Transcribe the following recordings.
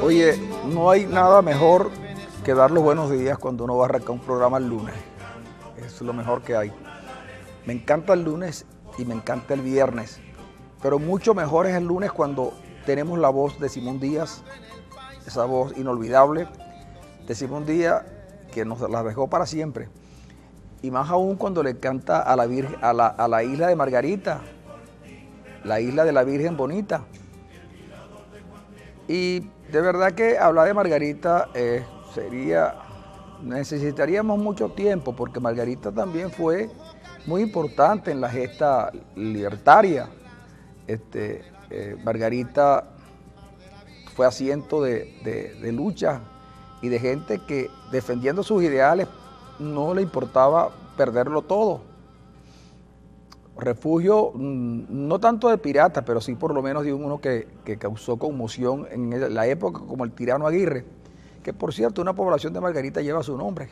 Oye, no hay nada mejor que dar los buenos días cuando uno va a arrancar un programa el lunes. Es lo mejor que hay. Me encanta el lunes y me encanta el viernes, pero mucho mejor es el lunes cuando tenemos la voz de Simón Díaz, esa voz inolvidable de Simón Díaz que nos la dejó para siempre. Y más aún cuando le canta a la Virgen, a la isla de Margarita, la isla de la Virgen Bonita. Y de verdad que hablar de Margarita necesitaríamos mucho tiempo, porque Margarita también fue muy importante en la gesta libertaria. Margarita fue asiento de lucha y de gente que defendiendo sus ideales no le importaba perderlo todo. Refugio, no tanto de piratas, pero sí por lo menos de uno que causó conmoción en la época, como el tirano Aguirre, que por cierto una población de Margarita lleva su nombre,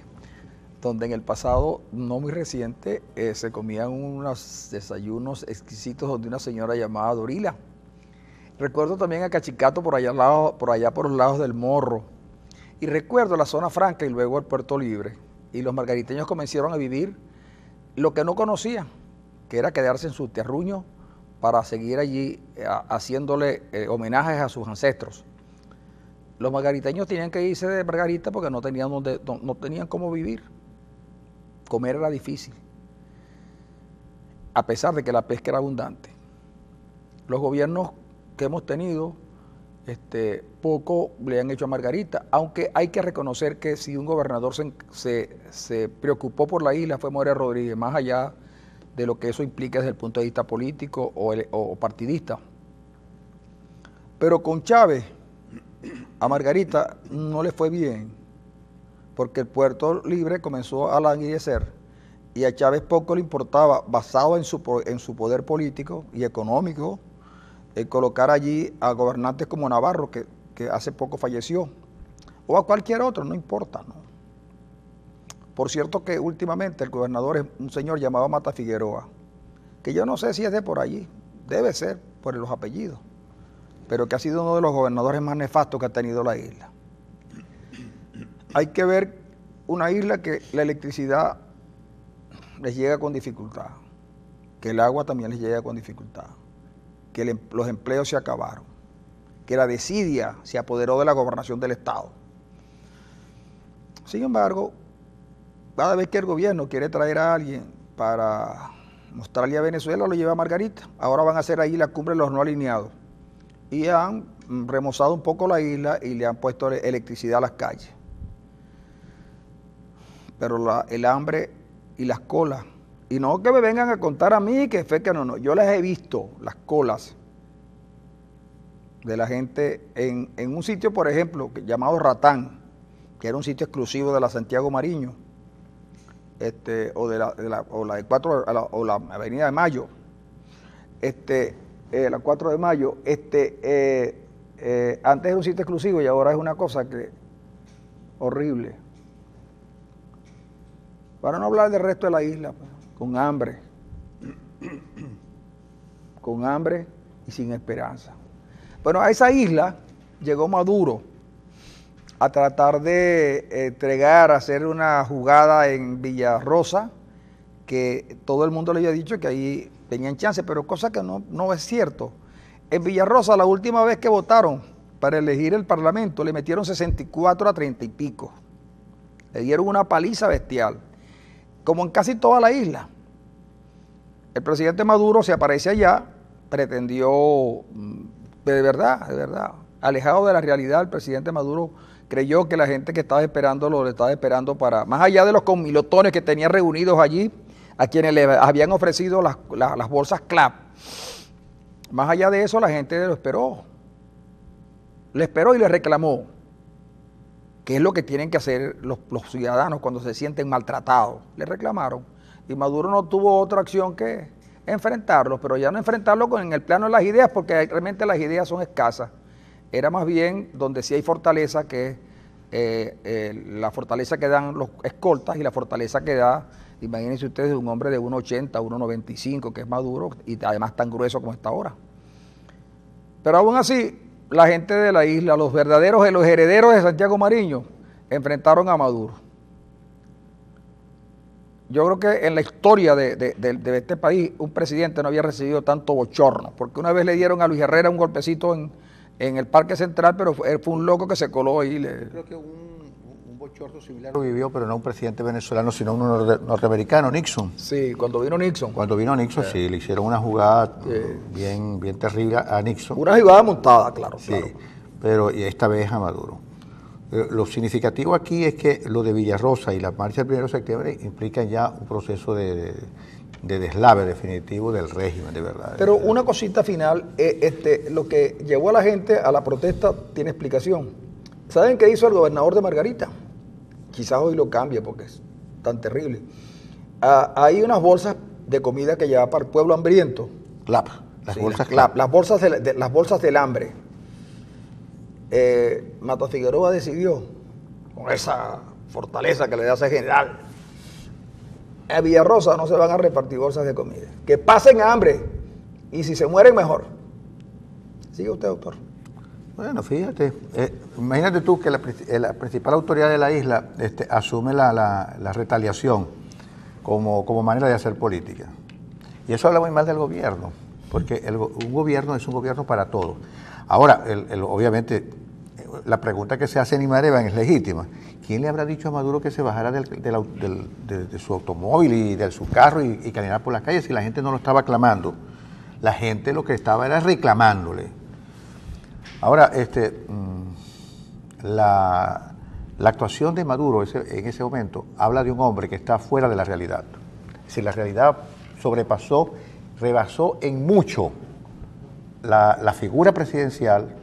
donde en el pasado no muy reciente se comían unos desayunos exquisitos donde una señora llamada Dorila. Recuerdo también a Cachicato por allá por los lados del Morro, y recuerdo la zona franca y luego el Puerto Libre, y los margariteños comenzaron a vivir lo que no conocían, que era quedarse en su terruño para seguir allí haciéndole homenajes a sus ancestros. Los margariteños tenían que irse de Margarita porque no tenían cómo vivir. Comer era difícil, a pesar de que la pesca era abundante. Los gobiernos que hemos tenido poco le han hecho a Margarita, aunque hay que reconocer que si un gobernador se preocupó por la isla fue Moreira Rodríguez, más allá de lo que eso implica desde el punto de vista político o partidista. Pero con Chávez, a Margarita no le fue bien, porque el Puerto Libre comenzó a languidecer y a Chávez poco le importaba, basado en su poder político y económico, colocar allí a gobernantes como Navarro, que hace poco falleció, o a cualquier otro, no importa, ¿no? Por cierto que últimamente el gobernador es un señor llamado Mata Figueroa, que yo no sé si es de por allí, debe ser por los apellidos, pero que ha sido uno de los gobernadores más nefastos que ha tenido la isla. Hay que ver una isla que la electricidad les llega con dificultad, que el agua también les llega con dificultad, que los empleos se acabaron, que la desidia se apoderó de la gobernación del Estado. Sin embargo, cada vez que el gobierno quiere traer a alguien para mostrarle a Venezuela, lo lleva a Margarita. Ahora van a hacer ahí la cumbre de los no alineados. Y han remozado un poco la isla y le han puesto electricidad a las calles. Pero el hambre y las colas, y no que me vengan a contar a mí que fue que no, yo las he visto, las colas de la gente en un sitio, por ejemplo, llamado Ratán, que era un sitio exclusivo de la Santiago Mariño, o la Avenida de Mayo, la 4 de Mayo, antes era un sitio exclusivo y ahora es una cosa que horrible. Para no hablar del resto de la isla, pues, con hambre y sin esperanza. Bueno, a esa isla llegó Maduro a tratar de hacer una jugada en Villarrosa, que todo el mundo le había dicho que ahí tenían chance, pero cosa que no es cierto. En Villarrosa, la última vez que votaron para elegir el Parlamento, le metieron 64 a 30 y pico. Le dieron una paliza bestial, como en casi toda la isla. El presidente Maduro se aparece allá, pretendió, de verdad, alejado de la realidad, el presidente Maduro creyó que la gente que estaba esperándolo, le estaba esperando para, más allá de los comilotones que tenía reunidos allí, a quienes le habían ofrecido las bolsas CLAP, más allá de eso la gente lo esperó. Le esperó y le reclamó, que es lo que tienen que hacer los ciudadanos cuando se sienten maltratados. Le reclamaron y Maduro no tuvo otra acción que enfrentarlos, pero ya no enfrentarlo en el plano de las ideas, porque realmente las ideas son escasas. Era más bien donde sí hay fortaleza, que es la fortaleza que dan los escoltas y la fortaleza que da, imagínense ustedes, un hombre de 1,80, 1,95, que es Maduro, y además tan grueso como está ahora. Pero aún así, la gente de la isla, los herederos de Santiago Mariño, enfrentaron a Maduro. Yo creo que en la historia de este país un presidente no había recibido tanto bochorno, porque una vez le dieron a Luis Herrera un golpecito en el Parque Central, pero fue un loco que se coló ahí. Creo que un bochorno similar lo vivió, pero no un presidente venezolano, sino un norteamericano, Nixon. Sí, cuando vino Nixon. Cuando vino Nixon, sí, le hicieron una jugada bien terrible a Nixon. Una jugada montada, claro. Sí, pero y esta vez a Maduro. Lo significativo aquí es que lo de Villarrosa y la marcha del 1 de septiembre implican ya un proceso de deslave definitivo del régimen, de verdad. Pero una cosita final, lo que llevó a la gente a la protesta tiene explicación. ¿Saben qué hizo el gobernador de Margarita? Quizás hoy lo cambie porque es tan terrible. Hay unas bolsas de comida que lleva para el pueblo hambriento. CLAP, las Sí, bolsas CLAP, CLAP. las bolsas del hambre. Mata Figueroa decidió, con esa fortaleza que le da ese general, a Villarrosa no se van a repartir bolsas de comida. Que pasen hambre y si se mueren, mejor. Sigue usted, doctor. Bueno, fíjate, imagínate tú que la principal autoridad de la isla asume la retaliación como manera de hacer política. Y eso habla muy mal del gobierno, porque un gobierno es un gobierno para todos. Ahora, obviamente, la pregunta que se hace en Imarevan es legítima. ¿Quién le habrá dicho a Maduro que se bajara de su automóvil y de su carro y caminara por las calles si la gente no lo estaba clamando? La gente lo que estaba era reclamándole. Ahora, la actuación de Maduro en ese momento habla de un hombre que está fuera de la realidad. Si la realidad rebasó en mucho la figura presidencial,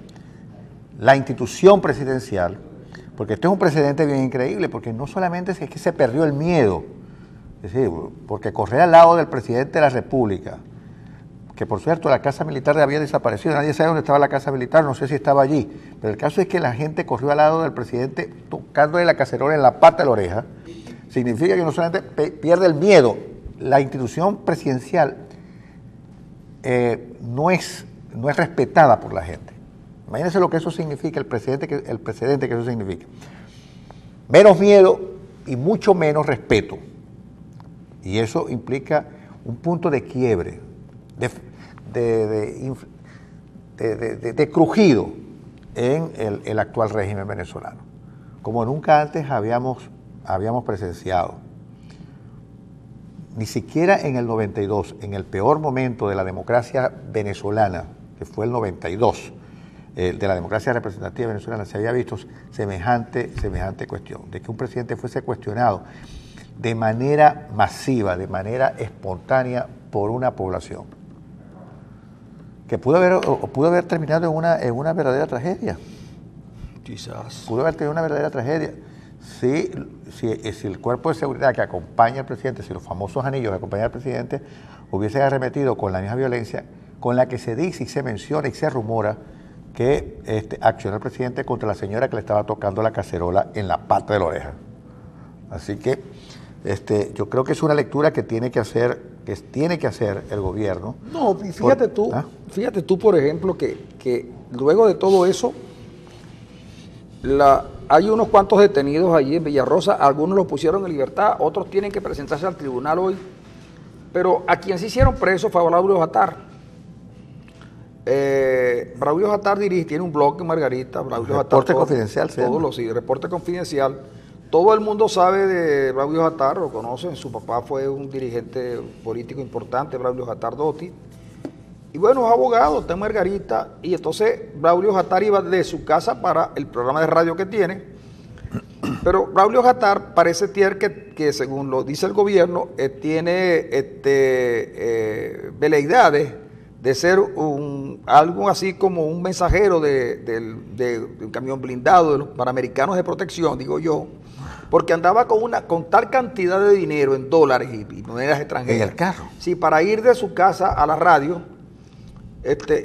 la institución presidencial, porque este es un precedente bien increíble, porque no solamente es que se perdió el miedo, es decir, porque correr al lado del presidente de la República, que por cierto la casa militar había desaparecido, nadie sabe dónde estaba la casa militar, no sé si estaba allí, pero el caso es que la gente corrió al lado del presidente tocándole la cacerola en la pata de la oreja, significa que no solamente pierde el miedo, la institución presidencial no es respetada por la gente. Imagínense lo que eso significa, el precedente que eso significa. Menos miedo y mucho menos respeto. Y eso implica un punto de quiebre, de crujido en el actual régimen venezolano, como nunca antes habíamos presenciado. Ni siquiera en el 92, en el peor momento de la democracia venezolana, que fue el 92, de la democracia representativa venezolana, se había visto semejante cuestión, de que un presidente fuese cuestionado de manera masiva, de manera espontánea por una población, que pudo haber terminado en una verdadera tragedia. Quizás. Pudo haber tenido una verdadera tragedia si el cuerpo de seguridad que acompaña al presidente, si los famosos anillos que acompañan al presidente hubiesen arremetido con la misma violencia con la que se dice y se menciona y se rumora que accionó el presidente contra la señora que le estaba tocando la cacerola en la pata de la oreja. Así que yo creo que es una lectura que tiene que hacer el gobierno. No, fíjate tú, por ejemplo, que luego de todo eso, hay unos cuantos detenidos allí en Villarrosa, algunos los pusieron en libertad, otros tienen que presentarse al tribunal hoy, pero a quien se hicieron preso fue a Braulio Jatar. Braulio Jatar tiene un blog en Margarita, Braulio Reporte Jatar, Confidencial, Reporte Confidencial. Todo el mundo sabe de Braulio Jatar, lo conocen, su papá fue un dirigente político importante, Braulio Jatar Dotti. Y bueno, es abogado, está en Margarita, y entonces Braulio Jatar iba de su casa para el programa de radio que tiene, pero Braulio Jatar parece que según lo dice el gobierno, tiene veleidades de ser algo así como un mensajero de un camión blindado de los panamericanos de protección, digo yo, porque andaba con tal cantidad de dinero en dólares y monedas extranjeras. En el carro. Sí, para ir de su casa a la radio.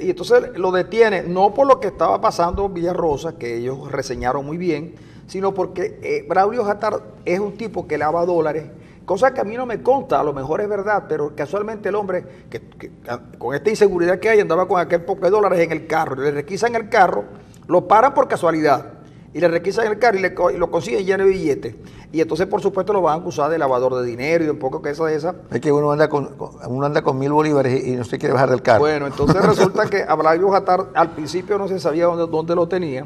Y entonces lo detiene, no por lo que estaba pasando en Villarrosa, que ellos reseñaron muy bien, sino porque Braulio Jatar es un tipo que lava dólares, cosa que a mí no me consta, a lo mejor es verdad, pero casualmente el hombre, con esta inseguridad que hay, andaba con aquel poco de dólares en el carro, le requisan el carro, lo paran por casualidad, y le requisan el carro y lo consiguen lleno de billetes. Y entonces, por supuesto, lo van a acusar de lavador de dinero y un poco que esa de esa. Es que uno anda con 1.000 bolívares y no se quiere bajar del carro. Bueno, entonces resulta que a Blasio Gatar al principio no se sabía dónde lo tenía,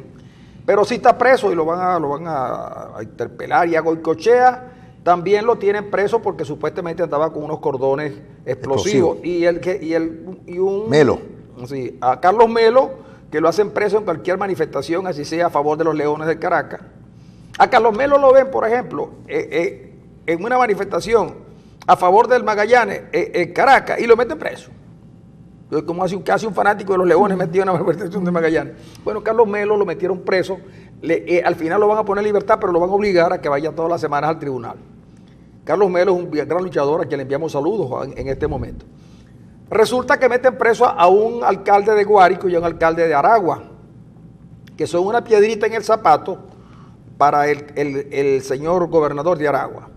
pero sí está preso y lo van a interpelar. Y a Goicoechea también lo tienen preso porque supuestamente andaba con unos cordones explosivos. Y un Melo. Sí, a Carlos Melo, que lo hacen preso en cualquier manifestación, así sea a favor de los Leones de Caracas. A Carlos Melo lo ven, por ejemplo, en una manifestación a favor del Magallanes en Caracas y lo meten preso. Como casi un fanático de los Leones metido en una manifestación de Magallanes. Bueno, Carlos Melo lo metieron preso, al final lo van a poner en libertad, pero lo van a obligar a que vaya todas las semanas al tribunal. Carlos Melo es un gran luchador a quien le enviamos saludos en este momento. Resulta que meten preso a un alcalde de Guárico y a un alcalde de Aragua, que son una piedrita en el zapato para el señor gobernador de Aragua.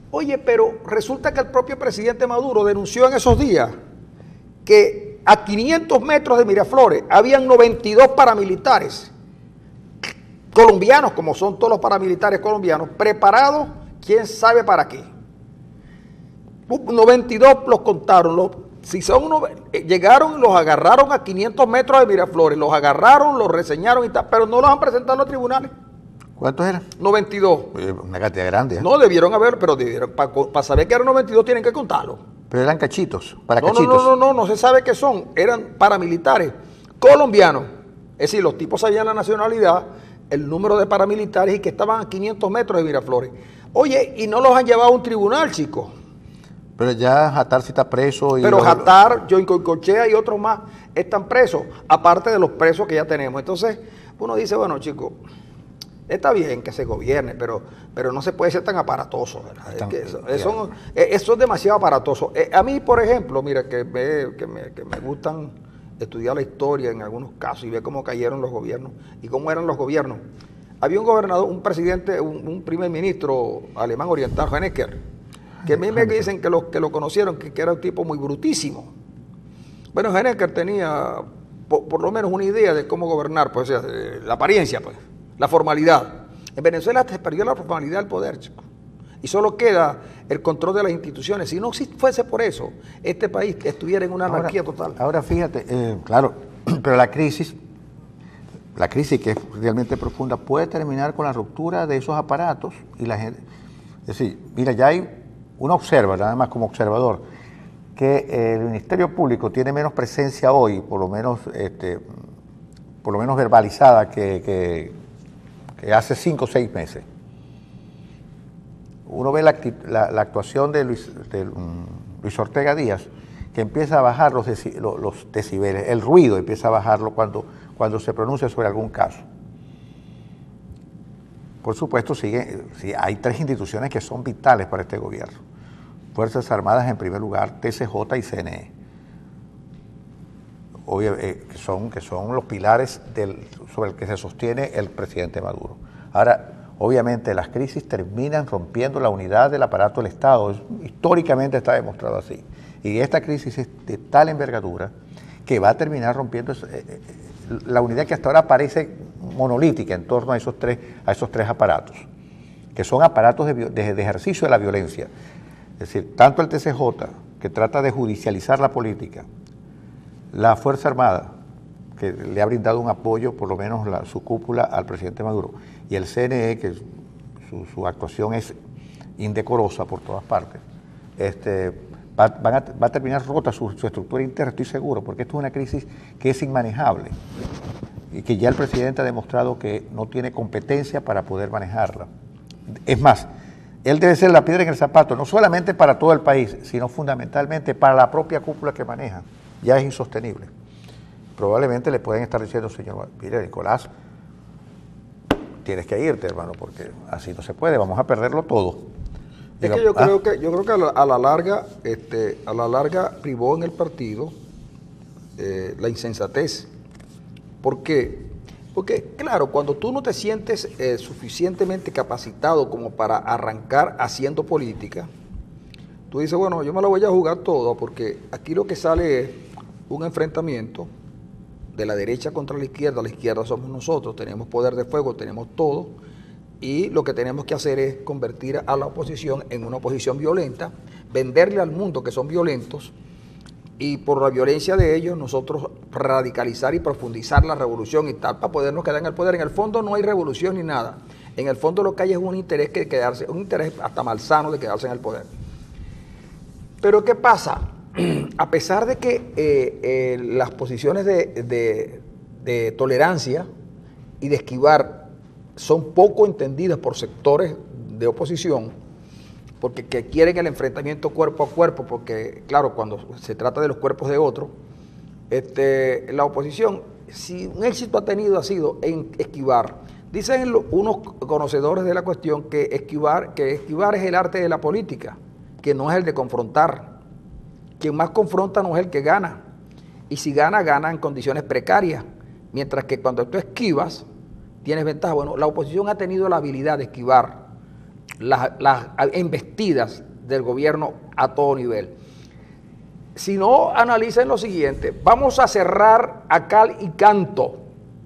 Oye, pero resulta que el propio presidente Maduro denunció en esos días que a 500 metros de Miraflores habían 92 paramilitares colombianos, como son todos los paramilitares colombianos, preparados, quién sabe para qué. 92 los contaron, llegaron y los agarraron a 500 metros de Miraflores, los agarraron, los reseñaron y tal, pero no los han presentado a los tribunales. ¿Cuántos eran? 92. Una cantidad grande. No, debieron haber, pero para saber que eran 92 tienen que contarlo. Pero eran cachitos, cachitos. No se sabe qué son, eran paramilitares colombianos. Es decir, los tipos sabían la nacionalidad, el número de paramilitares y que estaban a 500 metros de Miraflores. Oye, y no los han llevado a un tribunal, chicos. Pero ya Gatar sí está preso. Pero Gatar, Goicoechea y otros más están presos, aparte de los presos que ya tenemos. Entonces, uno dice, bueno, chicos, está bien que se gobierne, pero no se puede ser tan aparatoso, ¿verdad? Eso es demasiado aparatoso. A mí, por ejemplo, mira, que me gustan estudiar la historia en algunos casos y ver cómo cayeron los gobiernos y cómo eran los gobiernos. Había un gobernador, un presidente, un primer ministro alemán oriental, Honecker, que a mí me dicen que lo conocieron, que era un tipo muy brutísimo. Bueno, Honecker tenía por lo menos una idea de cómo gobernar, pues, o sea, la apariencia, pues. La formalidad. En Venezuela se perdió la formalidad del poder, chicos. Y solo queda el control de las instituciones. Si no fuese por eso, este país estuviera en una anarquía total. Ahora fíjate, claro, pero la crisis que es realmente profunda, puede terminar con la ruptura de esos aparatos y la gente. Es decir, mira, uno observa, nada más como observador, que el Ministerio Público tiene menos presencia hoy, por lo menos verbalizada, que hace 5 o 6 meses. Uno ve la actuación de Luis Ortega Díaz, que empieza a bajar los decibeles, el ruido empieza a bajarlo cuando se pronuncia sobre algún caso. Por supuesto, hay 3 instituciones que son vitales para este gobierno. Fuerzas Armadas en primer lugar, TCJ y CNE. Que son los pilares sobre el que se sostiene el presidente Maduro. Ahora, obviamente las crisis terminan rompiendo la unidad del aparato del Estado, históricamente está demostrado así. Y esta crisis es de tal envergadura que va a terminar rompiendo la unidad que hasta ahora parece monolítica en torno a esos tres aparatos, que son aparatos de ejercicio de la violencia. Es decir, tanto el TCJ, que trata de judicializar la política, la Fuerza Armada, que le ha brindado un apoyo, por lo menos su cúpula, al presidente Maduro, y el CNE, que su actuación es indecorosa por todas partes, va a terminar rota su estructura interna, estoy seguro, porque esto es una crisis que es inmanejable y que ya el presidente ha demostrado que no tiene competencia para poder manejarla. Es más, él debe ser la piedra en el zapato, no solamente para todo el país, sino fundamentalmente para la propia cúpula que maneja. Ya es insostenible. Probablemente le pueden estar diciendo, señor, mire, Nicolás, tienes que irte, hermano, porque así no se puede, vamos a perderlo todo. Es que yo creo que a la larga privó en el partido la insensatez. ¿Por qué? Porque, claro, cuando tú no te sientes suficientemente capacitado como para arrancar haciendo política, tú dices, bueno, yo me la voy a jugar todo, porque aquí lo que sale es un enfrentamiento de la derecha contra la izquierda somos nosotros, tenemos poder de fuego, tenemos todo, y lo que tenemos que hacer es convertir a la oposición en una oposición violenta, venderle al mundo que son violentos, y por la violencia de ellos nosotros radicalizar y profundizar la revolución y tal, para podernos quedar en el poder. En el fondo no hay revolución ni nada, en el fondo lo que hay es un interés que quedarse, un interés hasta malsano de quedarse en el poder. Pero ¿qué pasa? A pesar de que las posiciones de tolerancia y de esquivar son poco entendidas por sectores de oposición, porque que quieren el enfrentamiento cuerpo a cuerpo, porque claro, cuando se trata de los cuerpos de otro, la oposición, si un éxito ha tenido, ha sido en esquivar. Dicen unos conocedores de la cuestión que esquivar es el arte de la política, que no es el de confrontar. Quien más confronta no es el que gana, y si gana, gana en condiciones precarias, mientras que cuando tú esquivas, tienes ventaja. Bueno, la oposición ha tenido la habilidad de esquivar las embestidas del gobierno a todo nivel. Si no, analicen lo siguiente: vamos a cerrar a cal y canto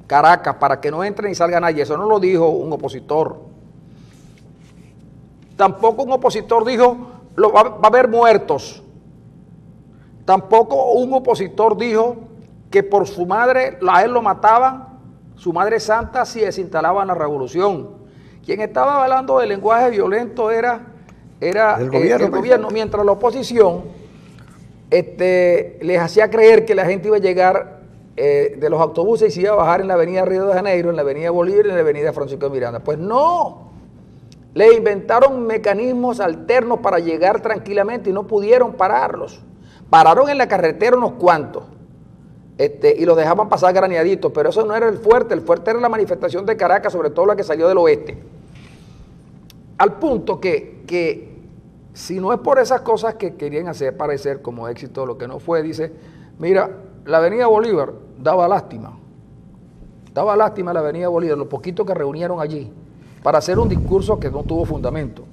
Caracas para que no entre ni salga nadie. Eso no lo dijo un opositor. Tampoco un opositor dijo va a haber muertos. Tampoco un opositor dijo que por su madre, a él lo mataban, su madre santa, si desinstalaban la revolución. Quien estaba hablando del lenguaje violento era el gobierno, mientras la oposición les hacía creer que la gente iba a llegar de los autobuses y se iba a bajar en la avenida Río de Janeiro, en la avenida Bolívar y en la avenida Francisco de Miranda. Pues no, le inventaron mecanismos alternos para llegar tranquilamente y no pudieron pararlos. Pararon en la carretera unos cuantos y los dejaban pasar graneaditos, pero eso no era el fuerte era la manifestación de Caracas, sobre todo la que salió del oeste. Al punto que si no es por esas cosas que querían hacer parecer como éxito, lo que no fue, dice, mira, la avenida Bolívar daba lástima la avenida Bolívar, lo poquito que reunieron allí, para hacer un discurso que no tuvo fundamento.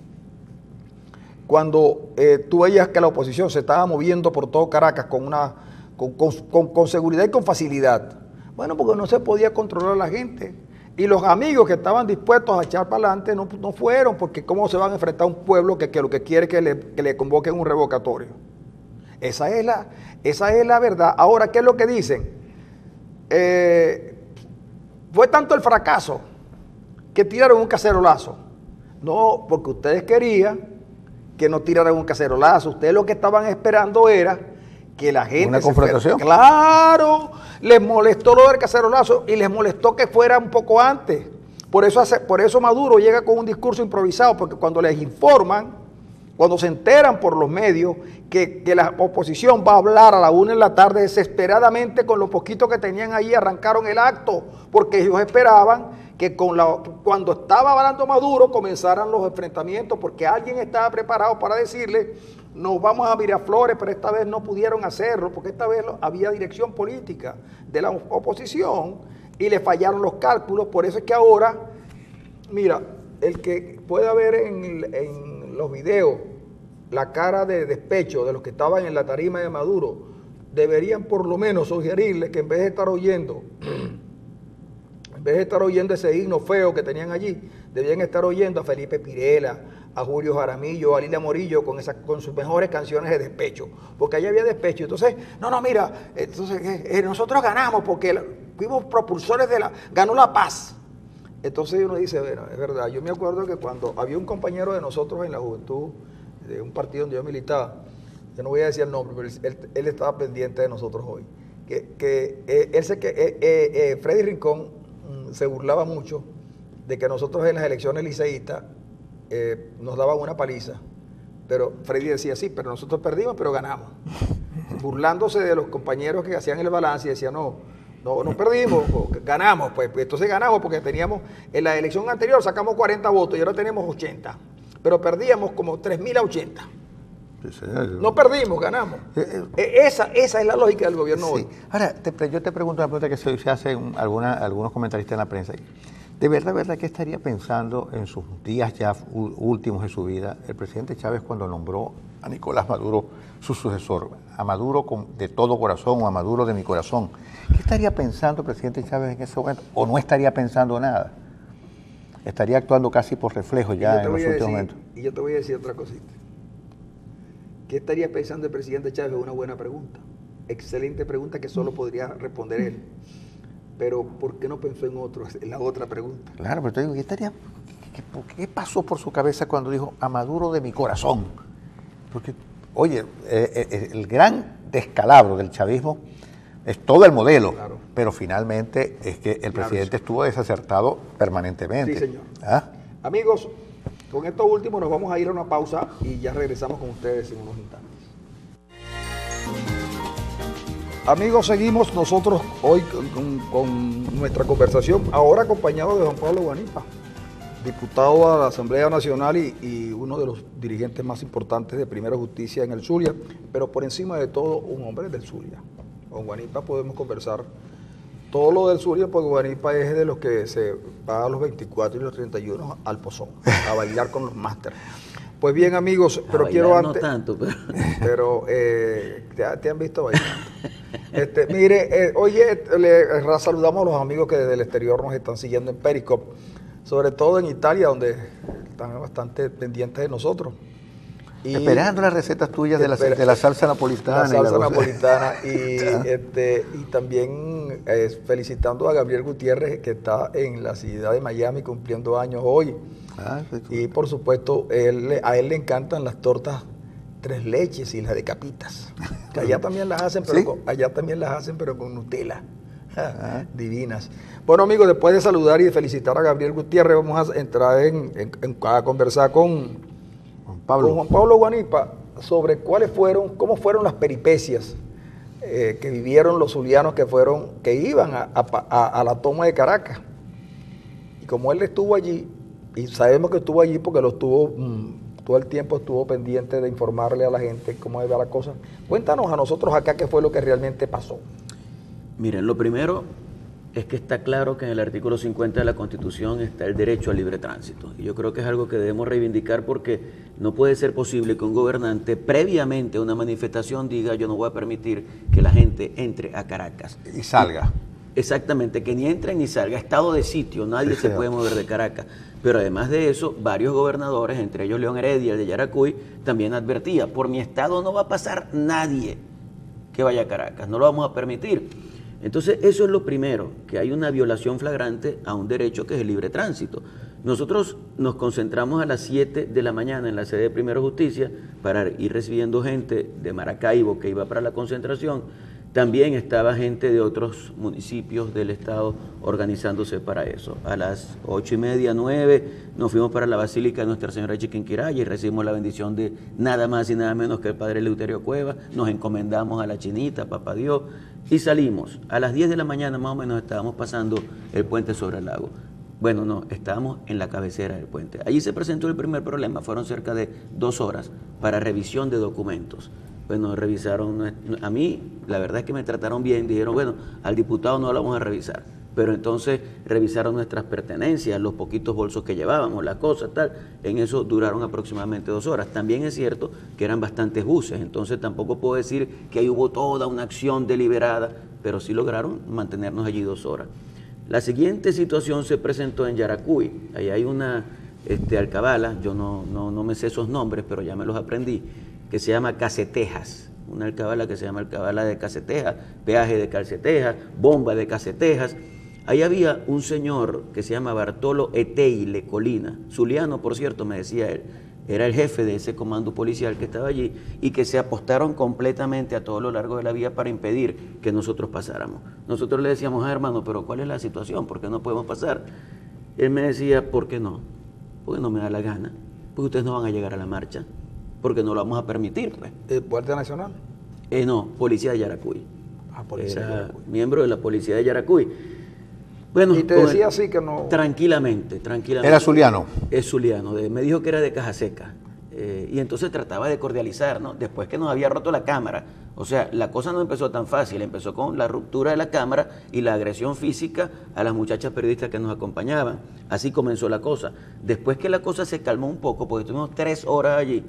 Cuando tú veías que la oposición se estaba moviendo por todo Caracas con seguridad y con facilidad, bueno, porque no se podía controlar a la gente. Y los amigos que estaban dispuestos a echar para adelante no fueron, porque cómo se van a enfrentar a un pueblo que lo que quiere es que le convoquen un revocatorio. Esa es la verdad. Ahora, ¿qué es lo que dicen? Fue tanto el fracaso que tiraron un cacerolazo. No, porque ustedes querían que no tiraran un cacerolazo. Ustedes lo que estaban esperando era que la gente... ¿Una confrontación? Claro, les molestó lo del cacerolazo y les molestó que fuera un poco antes. Por eso Maduro llega con un discurso improvisado, porque cuando les informan, cuando se enteran por los medios que la oposición va a hablar a la 1 de la tarde, desesperadamente con lo poquito que tenían ahí arrancaron el acto, porque ellos esperaban que cuando estaba hablando Maduro comenzaran los enfrentamientos, porque alguien estaba preparado para decirle, nos vamos a Miraflores, pero esta vez no pudieron hacerlo, porque esta vez había dirección política de la oposición y le fallaron los cálculos. Por eso es que ahora, mira, el que pueda ver en los videos la cara de despecho de los que estaban en la tarima de Maduro, deberían por lo menos sugerirles que en vez de estar oyendo ese himno feo que tenían allí, debían estar oyendo a Felipe Pirela, a Julio Jaramillo, a Lilia Morillo con sus mejores canciones de despecho, porque allá había despecho. Entonces, nosotros ganamos porque fuimos propulsores ganó la paz. Entonces uno dice, bueno, es verdad, yo me acuerdo que cuando había un compañero de nosotros en la juventud, de un partido donde yo militaba, yo no voy a decir el nombre, pero él estaba pendiente de nosotros hoy, Freddy Rincón se burlaba mucho de que nosotros en las elecciones liceístas nos daban una paliza, pero Freddy decía, sí, pero nosotros perdimos, pero ganamos, burlándose de los compañeros que hacían el balance y decían, no perdimos, ganamos, pues entonces ganamos porque teníamos, en la elección anterior sacamos 40 votos y ahora tenemos 80, pero perdíamos como 3.000 a 80. No perdimos, ganamos. Esa es la lógica del gobierno hoy. Ahora, yo te pregunto una pregunta que se hacen algunos comentaristas en la prensa. ¿De verdad qué estaría pensando en sus días ya últimos de su vida el presidente Chávez cuando nombró a Nicolás Maduro, su sucesor, a Maduro de todo corazón o a Maduro de mi corazón, ¿qué estaría pensando el presidente Chávez en ese momento? ¿O no estaría pensando nada? Estaría actuando casi por reflejo ya en los últimos momentos. Y yo te voy a decir otra cosita. ¿Qué estaría pensando el presidente Chávez? Es una buena pregunta. Excelente pregunta que solo podría responder él. Pero ¿por qué no pensó en otro? Es la otra pregunta. Claro, pero te digo, ¿qué pasó por su cabeza cuando dijo a Maduro de mi corazón? Porque, oye, el gran descalabro del chavismo es todo el modelo, claro, pero finalmente es que el presidente estuvo desacertado permanentemente. Sí, señor. ¿Ah? Amigos, con esto último nos vamos a ir a una pausa y ya regresamos con ustedes en unos instantes. Amigos, seguimos nosotros hoy con nuestra conversación, ahora acompañado de Juan Pablo Guanipa, diputado a la Asamblea Nacional y uno de los dirigentes más importantes de Primera Justicia en el Zulia, pero por encima de todo un hombre del Zulia. Con Guanipa podemos conversar todo lo del Zulia, porque Guanipa es de los que se va a los 24 y los 31 al Pozón, a bailar con los másteres. Pues bien, amigos, pero quiero antes... No tanto, pero te han visto bailar. Mire, oye, saludamos a los amigos que desde el exterior nos están siguiendo en Periscope, sobre todo en Italia, donde están bastante pendientes de nosotros. Y esperando las recetas tuyas de la salsa napolitana. La salsa napolitana y también felicitando a Gabriel Gutiérrez, que está en la ciudad de Miami cumpliendo años hoy. Y por supuesto, a él le encantan las tortas tres leches y las de capitas. Que allá también las hacen, pero ¿sí? Allá también las hacen, pero con Nutella. Divinas. Bueno, amigos, después de saludar y de felicitar a Gabriel Gutiérrez, vamos a entrar a conversar con Juan Pablo Guanipa sobre cómo fueron las peripecias que vivieron los zulianos que iban a la toma de Caracas. Y como él estuvo allí, y sabemos que estuvo allí porque todo el tiempo estuvo pendiente de informarle a la gente cómo iba la cosa. Cuéntanos a nosotros acá qué fue lo que realmente pasó. Miren, lo primero es que está claro que en el artículo 50 de la Constitución está el derecho al libre tránsito. Y yo creo que es algo que debemos reivindicar, porque no puede ser posible que un gobernante previamente a una manifestación diga: yo no voy a permitir que la gente entre a Caracas. Y salga. Exactamente, que ni entre ni salga. Estado de sitio, nadie se puede mover de Caracas. Pero además de eso, varios gobernadores, entre ellos León Heredia, el de Yaracuy, también advertía: por mi estado no va a pasar nadie que vaya a Caracas, no lo vamos a permitir. Entonces, eso es lo primero, que hay una violación flagrante a un derecho que es el libre tránsito. Nosotros nos concentramos a las 7 de la mañana en la sede de Primera Justicia para ir recibiendo gente de Maracaibo que iba para la concentración. También estaba gente de otros municipios del estado organizándose para eso. A las 8:30, 9, nos fuimos para la Basílica de Nuestra Señora de Chiquinquirá y recibimos la bendición de nada más y nada menos que el padre Eleuterio Cueva. Nos encomendamos a la Chinita, a Papá Dios, y salimos. A las 10 de la mañana más o menos estábamos pasando el puente sobre el lago. Bueno, no, estábamos en la cabecera del puente. Allí se presentó el primer problema. Fueron cerca de 2 horas para revisión de documentos. Bueno, revisaron, a mí la verdad es que me trataron bien, dijeron: bueno, al diputado no lo vamos a revisar, pero entonces revisaron nuestras pertenencias, los poquitos bolsos que llevábamos, las cosas, tal. En eso duraron aproximadamente 2 horas. También es cierto que eran bastantes buses, entonces tampoco puedo decir que ahí hubo toda una acción deliberada, pero sí lograron mantenernos allí 2 horas. La siguiente situación se presentó en Yaracuy. Ahí hay una alcabala, yo no me sé esos nombres, pero ya me los aprendí, que se llama Casetejas, una alcabala que se llama alcabala de Casetejas, peaje de Casetejas, bomba de Casetejas. Ahí había un señor que se llama Bartolo Eteile Colina, zuliano por cierto, me decía él, era el jefe de ese comando policial que estaba allí, y que se apostaron completamente a todo lo largo de la vía para impedir que nosotros pasáramos. Nosotros le decíamos: hermano, pero ¿cuál es la situación? ¿Por qué no podemos pasar? Él me decía: ¿por qué no? Porque no me da la gana, porque ustedes no van a llegar a la marcha, porque no lo vamos a permitir, pues. ¿Guardia Nacional? No, Policía de Yaracuy. Policía de Yaracuy. Miembro de la Policía de Yaracuy. Bueno, y te decía así que no... Tranquilamente. ¿Era zuliano? Es zuliano, me dijo que era de Cajaseca. Y entonces trataba de cordializar, ¿no? Después que nos había roto la cámara. O sea, la cosa no empezó tan fácil, empezó con la ruptura de la cámara y la agresión física a las muchachas periodistas que nos acompañaban. Así comenzó la cosa. Después que la cosa se calmó un poco, porque estuvimos 3 horas allí,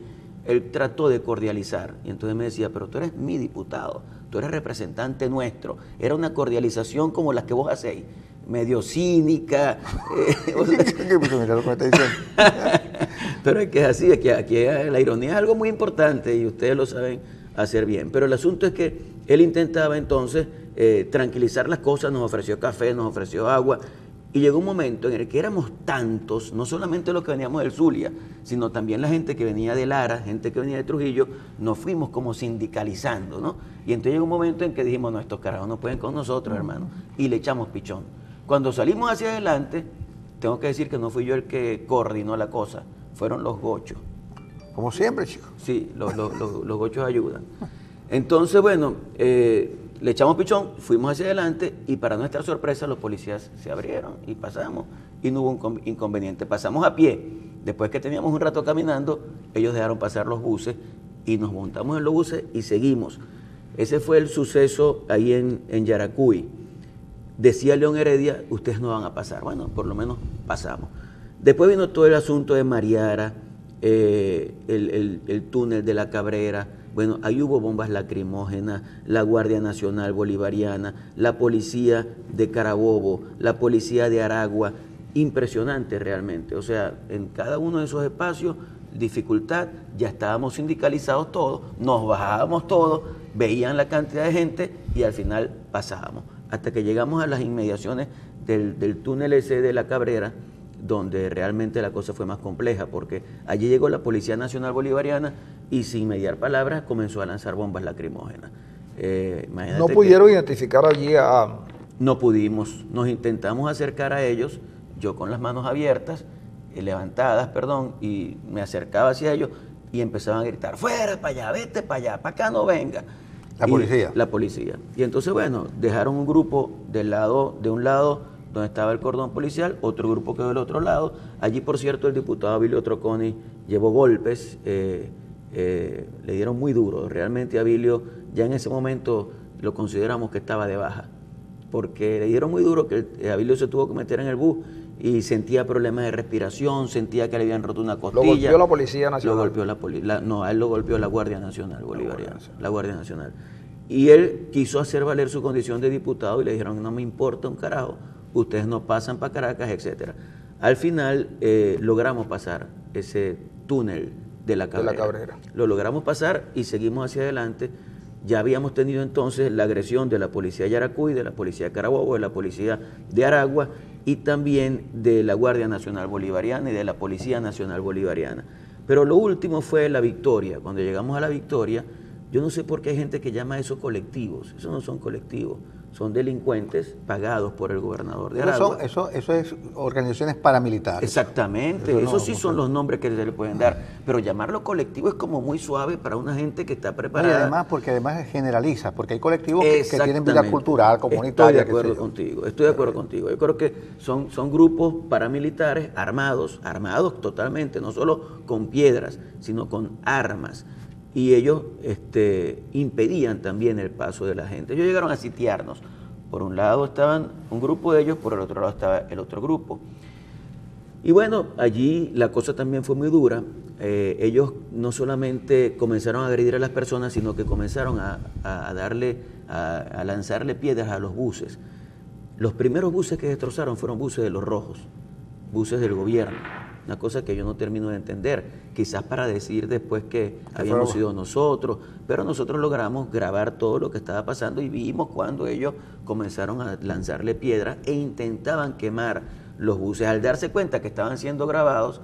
él trató de cordializar. Y entonces me decía, pero tú eres mi diputado, tú eres representante nuestro. Era una cordialización como las que vos hacéis, medio cínica. Mira lo que me está diciendo. Pero es que es así, es que aquí la ironía es algo muy importante y ustedes lo saben hacer bien. Pero el asunto es que él intentaba entonces tranquilizar las cosas, nos ofreció café, nos ofreció agua, y llegó un momento en el que éramos tantos, no solamente los que veníamos del Zulia, sino también la gente que venía de Lara, gente que venía de Trujillo, nos fuimos como sindicalizando, ¿no? Y entonces llegó un momento en que dijimos, no, estos carajos no pueden con nosotros, hermano, y le echamos pichón. Cuando salimos hacia adelante, tengo que decir que no fui yo el que coordinó la cosa, fueron los gochos. Como siempre, chicos. Sí, los gochos ayudan. Entonces, bueno, le echamos pichón, fuimos hacia adelante y para nuestra sorpresa los policías se abrieron y pasamos y no hubo un inconveniente. Pasamos a pie. Después que teníamos un rato caminando, ellos dejaron pasar los buses y nos montamos en los buses y seguimos. Ese fue el suceso ahí en Yaracuy. Decía León Heredia, ustedes no van a pasar. Bueno, por lo menos pasamos. Después vino todo el asunto de Mariara, el túnel de la Cabrera. Bueno, ahí hubo bombas lacrimógenas, la Guardia Nacional Bolivariana, la policía de Carabobo, la policía de Aragua. Impresionante realmente. O sea, en cada uno de esos espacios, dificultad, ya estábamos sindicalizados todos, nos bajábamos todos, veían la cantidad de gente y al final pasábamos. Hasta que llegamos a las inmediaciones del túnel ese de la Cabrera, donde realmente la cosa fue más compleja, porque allí llegó la Policía Nacional Bolivariana y sin mediar palabras comenzó a lanzar bombas lacrimógenas. ¿No pudieron identificar allí a...? No pudimos, nos intentamos acercar a ellos, yo con las manos abiertas, levantadas, perdón, y me acercaba hacia ellos y empezaban a gritar, fuera para allá, vete para allá, para acá no venga. La policía. La policía. Y entonces, bueno, dejaron un grupo de un lado donde estaba el cordón policial, otro grupo quedó del otro lado. Allí, por cierto, el diputado Abilio Troconi llevó golpes, le dieron muy duro. Realmente Abilio ya en ese momento lo consideramos que estaba de baja, porque le dieron muy duro que Abilio se tuvo que meter en el bus y sentía problemas de respiración, sentía que le habían roto una costilla. ¿Lo golpeó la Policía Nacional? Lo golpeó no, a él lo golpeó la Guardia Nacional Bolivariana, la Guardia Nacional. Y él quiso hacer valer su condición de diputado y le dijeron, no me importa un carajo, ustedes no pasan para Caracas, etcétera. Al final logramos pasar ese túnel de la Cabrera. Lo logramos pasar y seguimos hacia adelante. Ya habíamos tenido entonces la agresión de la policía de Yaracuy, de la policía de Carabobo, de la policía de Aragua y también de la Guardia Nacional Bolivariana y de la Policía Nacional Bolivariana. Pero lo último fue la Victoria. Cuando llegamos a la Victoria, yo no sé por qué hay gente que llama a eso colectivos. Eso no son colectivos, son delincuentes pagados por el gobernador de Aragua. Eso es organizaciones paramilitares. Exactamente, eso sí son los nombres que se le pueden dar, pero llamarlo colectivo es como muy suave para una gente que está preparada. Y además, porque generaliza, porque hay colectivos que tienen vida cultural, comunitaria. Estoy de acuerdo contigo. Yo creo que son grupos paramilitares armados totalmente, no solo con piedras, sino con armas. Y ellos impedían también el paso de la gente. Ellos llegaron a sitiarnos. Por un lado estaban un grupo de ellos, por el otro lado estaba el otro grupo. Y bueno, allí la cosa también fue muy dura. Ellos no solamente comenzaron a agredir a las personas, sino que comenzaron a lanzarle piedras a los buses. Los primeros buses que destrozaron fueron buses de los rojos, buses del gobierno. Una cosa que yo no termino de entender, quizás para decir después que habíamos sido nosotros, pero nosotros logramos grabar todo lo que estaba pasando y vimos cuando ellos comenzaron a lanzarle piedras e intentaban quemar los buses. Al darse cuenta que estaban siendo grabados,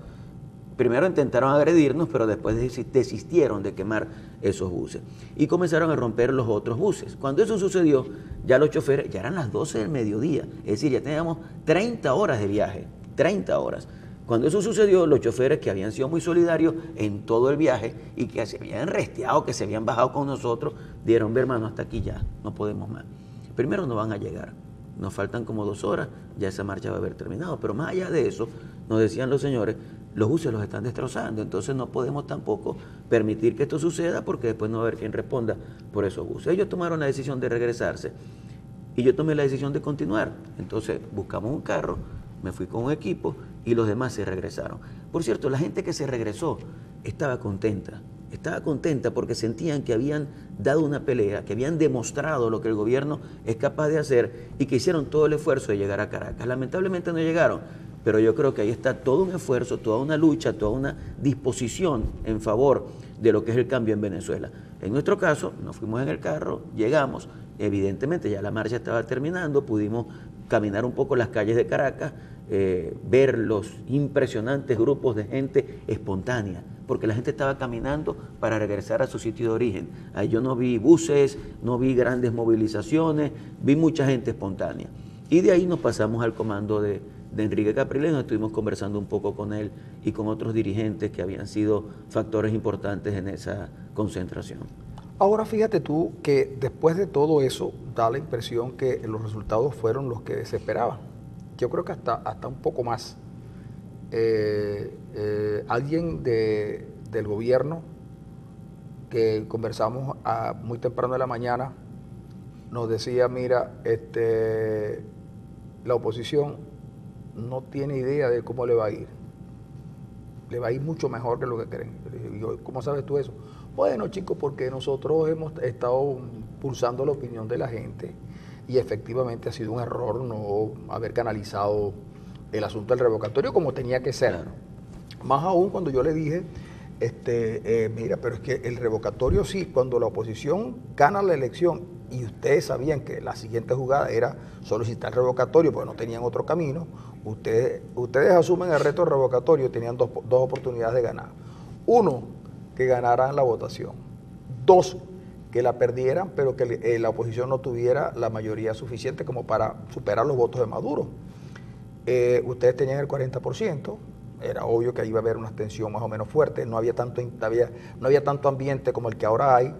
primero intentaron agredirnos, pero después desistieron de quemar esos buses y comenzaron a romper los otros buses. Cuando eso sucedió, ya los choferes, ya eran las 12 del mediodía, es decir, ya teníamos 30 horas de viaje, 30 horas. Cuando eso sucedió, los choferes que habían sido muy solidarios en todo el viaje y que se habían resteado, que se habían bajado con nosotros, dieron, hermano, hasta aquí ya, no podemos más. Primero no van a llegar, nos faltan como 2 horas, ya esa marcha va a haber terminado, pero más allá de eso, nos decían los señores, los buses los están destrozando, entonces no podemos tampoco permitir que esto suceda porque después no va a haber quien responda por esos buses. Ellos tomaron la decisión de regresarse y yo tomé la decisión de continuar, entonces buscamos un carro, me fui con un equipo y los demás se regresaron. Por cierto, la gente que se regresó estaba contenta, estaba contenta porque sentían que habían dado una pelea, que habían demostrado lo que el gobierno es capaz de hacer y que hicieron todo el esfuerzo de llegar a Caracas. Lamentablemente no llegaron, pero yo creo que ahí está todo un esfuerzo, toda una lucha, toda una disposición en favor de lo que es el cambio en Venezuela. En nuestro caso, nos fuimos en el carro, llegamos, evidentemente ya la marcha estaba terminando, pudimos caminar un poco las calles de Caracas, ver los impresionantes grupos de gente espontánea, porque la gente estaba caminando para regresar a su sitio de origen. Ahí yo no vi buses, no vi grandes movilizaciones, vi mucha gente espontánea. Y de ahí nos pasamos al comando de Enrique Capriles, nos estuvimos conversando un poco con él y con otros dirigentes que habían sido factores importantes en esa concentración. Ahora fíjate tú que después de todo eso da la impresión que los resultados fueron los que se esperaban. Yo creo que hasta un poco más. Alguien del gobierno que conversamos muy temprano de la mañana nos decía, mira, la oposición no tiene idea de cómo le va a ir. Le va a ir mucho mejor que lo que creen. Y yo, ¿cómo sabes tú eso? Bueno, chicos, porque nosotros hemos estado pulsando la opinión de la gente y efectivamente ha sido un error no haber canalizado el asunto del revocatorio como tenía que ser. Claro. Más aún cuando yo le dije, mira, pero es que el revocatorio sí, cuando la oposición gana la elección y ustedes sabían que la siguiente jugada era solicitar el revocatorio porque no tenían otro camino, ustedes asumen el reto revocatorio, tenían dos oportunidades de ganar. Uno, que ganaran la votación. Dos, que la perdieran, pero que la oposición no tuviera la mayoría suficiente como para superar los votos de Maduro. Ustedes tenían el 40%, era obvio que ahí iba a haber una abstención más o menos fuerte, no había tanto ambiente como el que ahora hay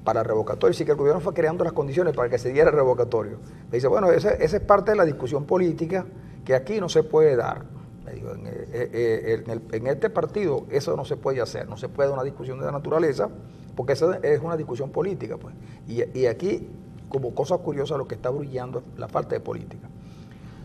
para el revocatorio, así que el gobierno fue creando las condiciones para que se diera el revocatorio. Me dice, bueno, esa es parte de la discusión política que aquí no se puede dar. Me digo, en este partido eso no se puede hacer, no se puede dar una discusión de la naturaleza, porque esa es una discusión política, pues. Y aquí, como cosa curiosa, lo que está brillando es la falta de política.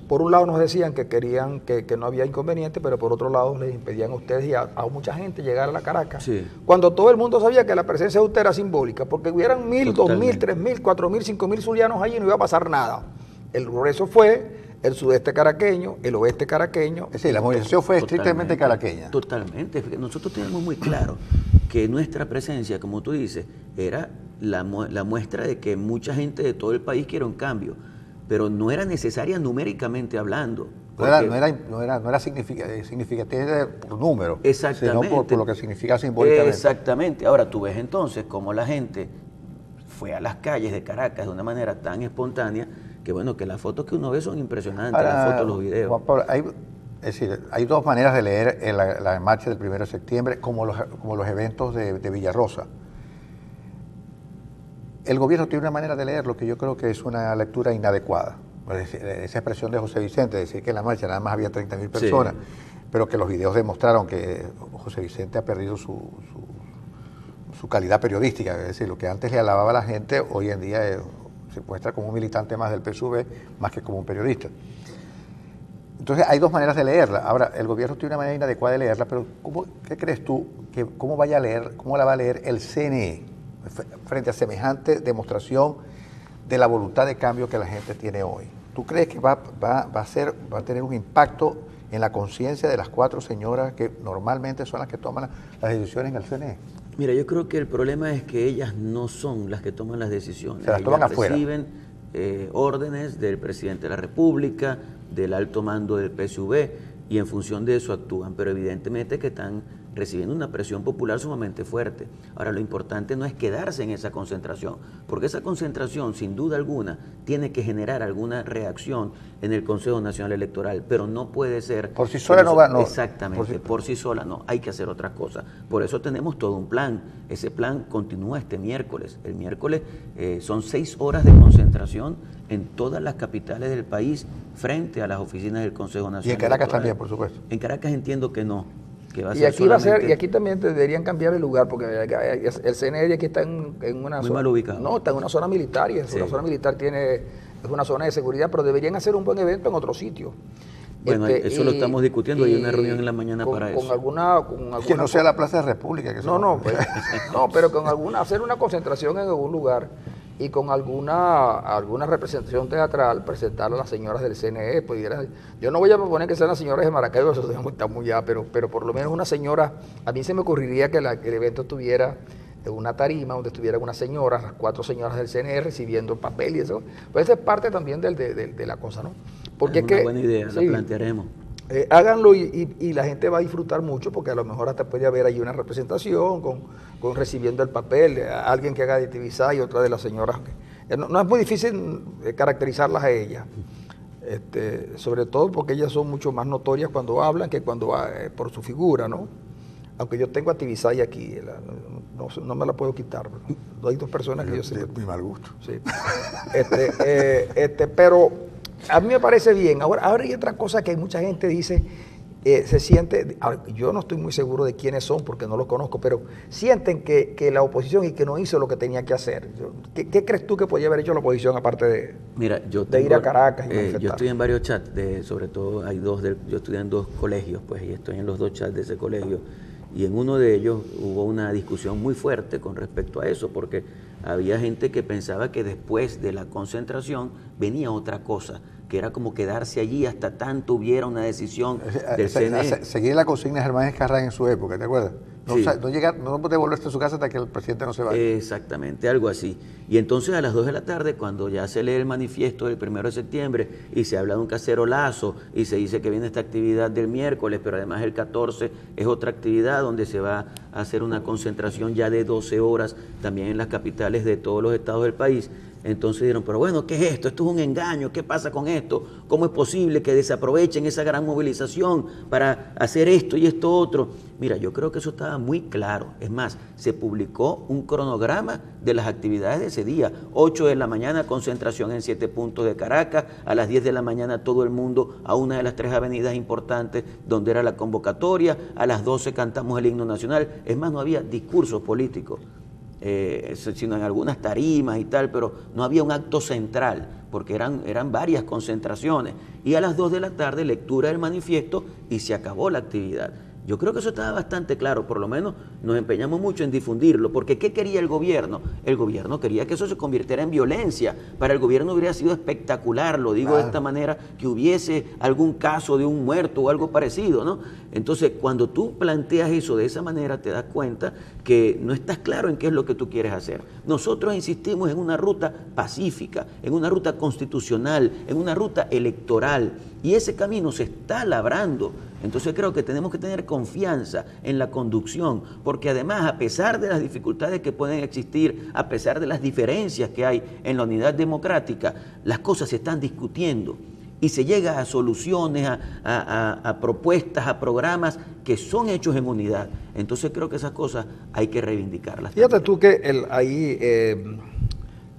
Por un lado nos decían que querían que no había inconveniente, pero por otro lado les impedían a ustedes y a mucha gente llegar a la Caracas. Sí. Cuando todo el mundo sabía que la presencia de usted era simbólica, porque hubieran 1.000, 2.000, 3.000, 4.000, 5.000 zulianos allí y no iba a pasar nada. El grueso fue el sudeste caraqueño, el oeste caraqueño. Es decir, la movilización fue estrictamente caraqueña. Totalmente. Nosotros tenemos muy claro que nuestra presencia, como tú dices, era la muestra de que mucha gente de todo el país quiere un cambio, pero no era necesaria numéricamente hablando. No era significativa por número, exactamente, sino por lo que significa simbólicamente. Exactamente. Ahora tú ves entonces cómo la gente fue a las calles de Caracas de una manera tan espontánea que bueno, que las fotos que uno ve son impresionantes, las fotos, los videos. Juan Pablo, hay dos maneras de leer la marcha del 1 de septiembre como los eventos de Villarrosa. El gobierno tiene una manera de leerlo que yo creo que es una lectura inadecuada. Esa expresión de José Vicente, decir que en la marcha nada más había 30.000 personas, sí, pero que los videos demostraron que José Vicente ha perdido su calidad periodística, es decir, lo que antes le alababa a la gente, hoy en día se muestra como un militante más del PSUV, más que como un periodista. Entonces hay dos maneras de leerla. Ahora, el gobierno tiene una manera inadecuada de leerla, pero ¿qué crees tú cómo la va a leer el CNE frente a semejante demostración de la voluntad de cambio que la gente tiene hoy? ¿Tú crees que va a tener un impacto en la conciencia de las 4 señoras que normalmente son las que toman las decisiones en el CNE? Mira, yo creo que el problema es que ellas no son las que toman las decisiones. Se las toman afuera. Reciben órdenes del presidente de la República, del alto mando del PSUV, y en función de eso actúan, pero evidentemente que están recibiendo una presión popular sumamente fuerte. Ahora, lo importante no es quedarse en esa concentración, porque esa concentración, sin duda alguna, tiene que generar alguna reacción en el Consejo Nacional Electoral, pero no puede ser... Por sí sola no va, no. Exactamente, por sí sola no, hay que hacer otras cosas. Por eso tenemos todo un plan. Ese plan continúa este miércoles. El miércoles son 6 horas de concentración en todas las capitales del país frente a las oficinas del Consejo Nacional Electoral. Y en Caracas también, por supuesto. En Caracas entiendo que no. Y aquí también deberían cambiar el lugar, porque el CNE aquí está en una muy zona... mal ubicado. No, está en una zona militar, y la zona militar es una zona de seguridad, pero deberían hacer un buen evento en otro sitio. Bueno, eso lo estamos discutiendo, hay una reunión en la mañana para eso. Que no sea la Plaza de la República. Que no, pero hacer una concentración en algún lugar y con alguna representación teatral, presentar a las señoras del CNE. Yo no voy a proponer que sean las señoras de Maracaibo, eso está muy ya, pero por lo menos una señora, a mí se me ocurriría que el evento tuviera una tarima donde estuvieran unas señoras, las 4 señoras del CNE recibiendo el papel y eso. Pues esa es parte también de la cosa, ¿no? Porque es una buena idea, la plantearemos. Háganlo y la gente va a disfrutar mucho, porque a lo mejor hasta puede haber ahí una representación con recibiendo el papel, alguien que haga de Tibisay y otra de las señoras. No es muy difícil caracterizarlas a ellas, sobre todo porque ellas son mucho más notorias cuando hablan que cuando por su figura, ¿no? Aunque yo tengo a Tibisay aquí, no me la puedo quitar. Hay 2 personas que yo sé. De muy mal gusto. Sí. Pero a mí me parece bien. Ahora hay otra cosa que mucha gente dice, se siente, yo no estoy muy seguro de quiénes son porque no los conozco, pero sienten que la oposición y que no hizo lo que tenía que hacer. ¿Qué crees tú que podía haber hecho la oposición aparte de ir a Caracas y manifestar? Yo estoy en varios chats, sobre todo hay 2, yo estudié en 2 colegios, pues, y estoy en los 2 chats de ese colegio. Y en uno de ellos hubo una discusión muy fuerte con respecto a eso, porque había gente que pensaba que después de la concentración venía otra cosa, que era como quedarse allí hasta tanto hubiera una decisión del CNE. Seguir la consigna de Germán Escarrán en su época, ¿te acuerdas? Sí. No puede volverse a su casa hasta que el presidente no se vaya. Exactamente, algo así. Y entonces a las 2 de la tarde, cuando ya se lee el manifiesto del 1 de septiembre y se habla de un cacerolazo y se dice que viene esta actividad del miércoles, pero además el 14 es otra actividad donde se va a hacer una concentración ya de 12 horas también en las capitales de todos los estados del país. Entonces dijeron, pero bueno, ¿qué es esto? Esto es un engaño, ¿qué pasa con esto? ¿Cómo es posible que desaprovechen esa gran movilización para hacer esto y esto otro? Mira, yo creo que eso estaba muy claro. Es más, se publicó un cronograma de las actividades de ese día. 8 de la mañana, concentración en 7 puntos de Caracas. A las 10 de la mañana, todo el mundo a una de las 3 avenidas importantes donde era la convocatoria. A las 12 cantamos el himno nacional. Es más, no había discursos políticos. Sino en algunas tarimas y tal, pero no había un acto central, porque eran varias concentraciones. Y a las 2 de la tarde, lectura del manifiesto y se acabó la actividad. Yo creo que eso estaba bastante claro, por lo menos nos empeñamos mucho en difundirlo, porque ¿qué quería el gobierno? El gobierno quería que eso se convirtiera en violencia. Para el gobierno hubiera sido espectacular, lo digo de esta manera, que hubiese algún caso de un muerto o algo parecido, ¿no? Entonces, cuando tú planteas eso de esa manera, te das cuenta que no estás claro en qué es lo que tú quieres hacer. Nosotros insistimos en una ruta pacífica, en una ruta constitucional, en una ruta electoral, y ese camino se está labrando. Entonces creo que tenemos que tener confianza en la conducción, porque además, a pesar de las dificultades que pueden existir, a pesar de las diferencias que hay en la unidad democrática, las cosas se están discutiendo y se llega a soluciones, a propuestas, a programas que son hechos en unidad. Entonces creo que esas cosas hay que reivindicarlas. Fíjate tú que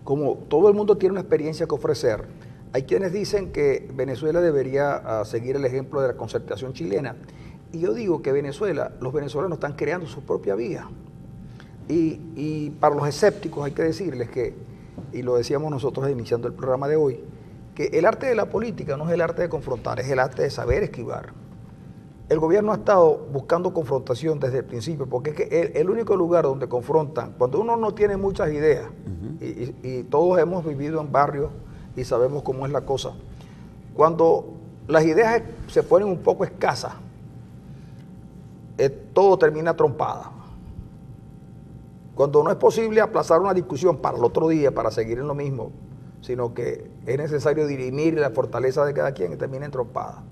como todo el mundo tiene una experiencia que ofrecer, hay quienes dicen que Venezuela debería seguir el ejemplo de la concertación chilena. Y yo digo que los venezolanos están creando su propia vía. Y para los escépticos hay que decirles que, y lo decíamos nosotros iniciando el programa de hoy, que el arte de la política no es el arte de confrontar, es el arte de saber esquivar. El gobierno ha estado buscando confrontación desde el principio, porque es que el único lugar donde confrontan, cuando uno no tiene muchas ideas, y todos hemos vivido en barrios y sabemos cómo es la cosa, cuando las ideas se ponen un poco escasas, todo termina trompada. Cuando no es posible aplazar una discusión para el otro día, para seguir en lo mismo, sino que es necesario dirimir la fortaleza de cada quien y termina entrompada.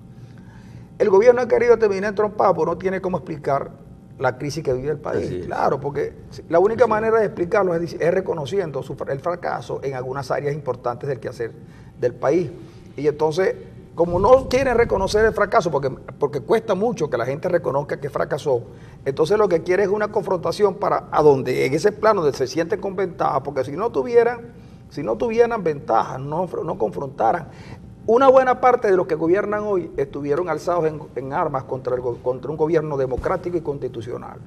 El gobierno ha querido terminar entrompada porque no tiene cómo explicar la crisis que vive el país. Claro, porque la única manera de explicarlo es reconociendo el fracaso en algunas áreas importantes del quehacer del país. Y entonces, como no quieren reconocer el fracaso, porque cuesta mucho que la gente reconozca que fracasó, entonces lo que quiere es una confrontación para a donde en ese plano donde se sienten con ventaja, porque si no tuvieran ventajas, no confrontaran. Una buena parte de los que gobiernan hoy estuvieron alzados en armas contra un gobierno democrático y constitucional.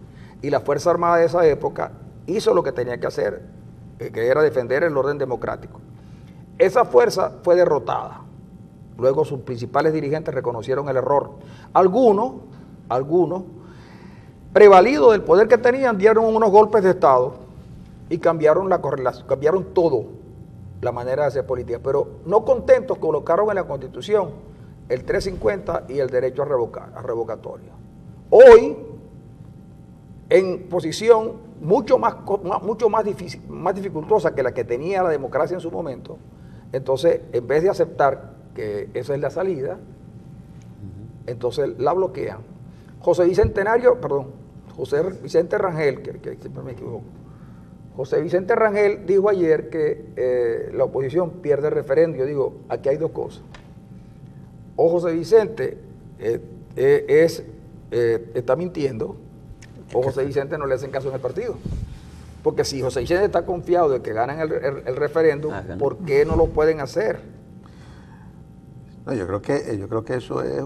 Y la Fuerza Armada de esa época hizo lo que tenía que hacer, que era defender el orden democrático. Esa fuerza fue derrotada Luego sus principales dirigentes reconocieron el error. Algunos, prevalidos del poder que tenían, dieron unos golpes de Estado y cambiaron la correlación, cambiaron todo, la manera de hacer política. Pero no contentos, colocaron en la Constitución el 350 y el derecho a revocatorio. Hoy, en posición mucho más difícil, más dificultosa que la que tenía la democracia en su momento, entonces, en vez de aceptar que esa es la salida, entonces la bloquean. José Vicente Rangel, que siempre me equivoco, José Vicente Rangel dijo ayer que la oposición pierde el referendo. Yo digo, aquí hay dos cosas. O José Vicente está mintiendo, o José Vicente no le hacen caso en el partido. Porque si José Vicente está confiado de que ganan el referéndum, ¿por qué no lo pueden hacer? No, yo creo que eso es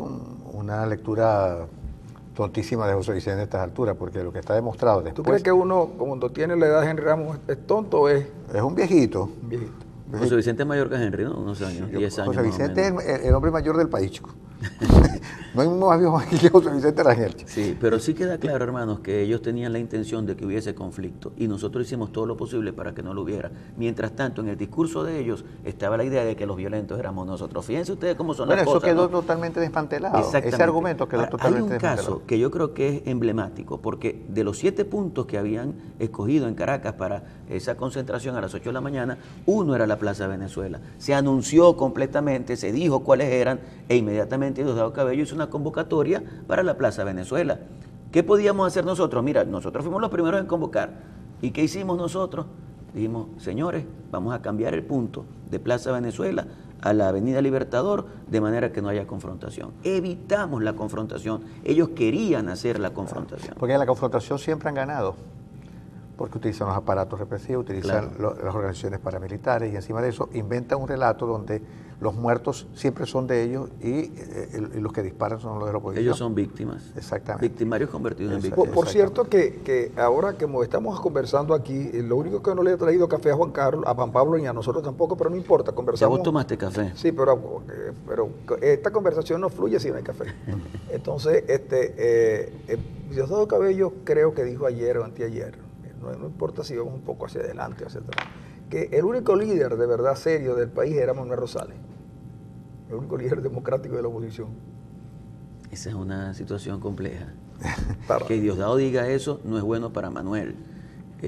una lectura tontísima de José Vicente a estas alturas, porque lo que está demostrado después... ¿Tú crees que uno, cuando tiene la edad de Henry Ramos, es tonto o es...? Es un viejito. Un viejito. José Vicente es mayor que Henry, ¿no? Unos años, 10 años. José Vicente es el hombre mayor del país, chico. No hay más viejo aquí que José Vicente Rangel. Sí, pero sí queda claro, hermanos, que ellos tenían la intención de que hubiese conflicto y nosotros hicimos todo lo posible para que no lo hubiera. Mientras tanto, en el discurso de ellos estaba la idea de que los violentos éramos nosotros. Fíjense ustedes cómo son las cosas. Bueno, eso quedó ¿no? totalmente desmantelado. Exactamente. Ese argumento quedó totalmente desmantelado. Hay un caso que yo creo que es emblemático, porque de los 7 puntos que habían escogido en Caracas para esa concentración a las 8 de la mañana, uno era la Plaza Venezuela. Se anunció completamente, se dijo cuáles eran, e inmediatamente Diosdado Cabello hizo una convocatoria para la Plaza Venezuela. ¿Qué podíamos hacer nosotros? Mira, nosotros fuimos los primeros en convocar. ¿Y qué hicimos nosotros? Dijimos, señores, vamos a cambiar el punto de Plaza Venezuela a la Avenida Libertador, de manera que no haya confrontación. Evitamos la confrontación. Ellos querían hacer la confrontación. Porque en la confrontación siempre han ganado, porque utilizan los aparatos represivos, utilizan las organizaciones paramilitares, y encima de eso inventan un relato donde los muertos siempre son de ellos y los que disparan son los de la oposición. Ellos son víctimas. Exactamente. Victimarios convertidos en víctimas. Por cierto que ahora que estamos conversando aquí, lo único que no le he traído café a Juan Carlos, a Juan Pablo ni a nosotros tampoco, pero no importa, conversamos. ¿Ya vos tomaste café? Sí, pero esta conversación no fluye si no hay café. Entonces, Diosdado Cabello creo que dijo ayer o anteayer, no importa si vamos un poco hacia adelante o hacia atrás, que el único líder de verdad serio del país era Manuel Rosales, el único líder democrático de la oposición. Esa es una situación compleja. Que Diosdado diga eso no es bueno para Manuel.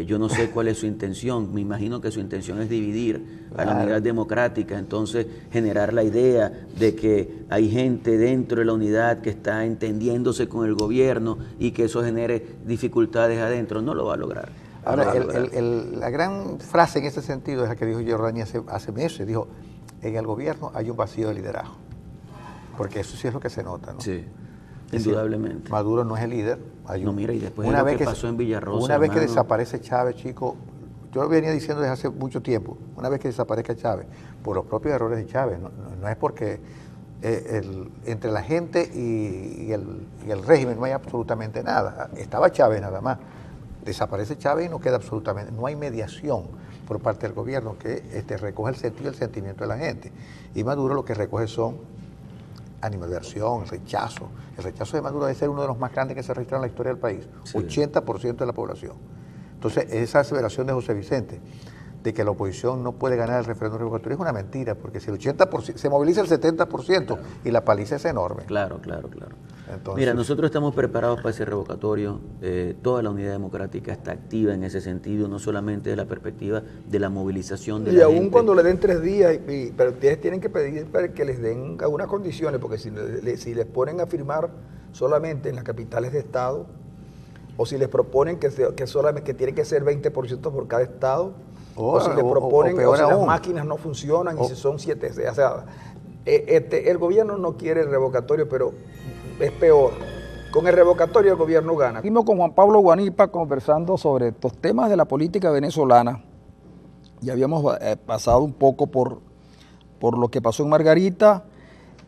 Yo no sé cuál es su intención, me imagino que su intención es dividir a la unidad democrática, entonces generar la idea de que hay gente dentro de la unidad que está entendiéndose con el gobierno y que eso genere dificultades adentro. No lo va a lograr. Ahora, la gran frase en ese sentido es la que dijo Giordani hace meses, dijo, en el gobierno hay un vacío de liderazgo, porque eso sí es lo que se nota, ¿no? Sí, indudablemente. Maduro no es el líder. No, mira, y después de lo que pasó en Villarrosa, una vez que desaparece Chávez, chico, yo lo venía diciendo desde hace mucho tiempo, una vez que desaparezca Chávez, por los propios errores de Chávez, no es porque entre la gente y el régimen no hay absolutamente nada. Estaba Chávez nada más. Desaparece Chávez y no queda absolutamente, no hay mediación por parte del gobierno que recoge el sentido y el sentimiento de la gente. Y Maduro lo que recoge son animadversión, el rechazo. El rechazo de Maduro debe ser uno de los más grandes que se registran en la historia del país. Sí. 80% de la población. Entonces, esa aseveración de José Vicente de que la oposición no puede ganar el referéndum revocatorio es una mentira, porque si el 80% se moviliza el 70% y la paliza es enorme. Claro. Entonces, mira, nosotros estamos preparados para ese revocatorio. Toda la unidad democrática está activa en ese sentido, no solamente desde la perspectiva de la movilización de la gente. Y aún cuando le den 3 días, pero ustedes tienen que pedir para que les den algunas condiciones, porque si les ponen a firmar solamente en las capitales de estado, o si les proponen que solamente que tiene que ser 20% por cada estado, o si les proponen o si las máquinas no funcionan y si son 7, o sea, el gobierno no quiere el revocatorio, pero es peor. Con el revocatorio el gobierno gana. Estuvimos con Juan Pablo Guanipa conversando sobre estos temas de la política venezolana. Ya habíamos pasado un poco por lo que pasó en Margarita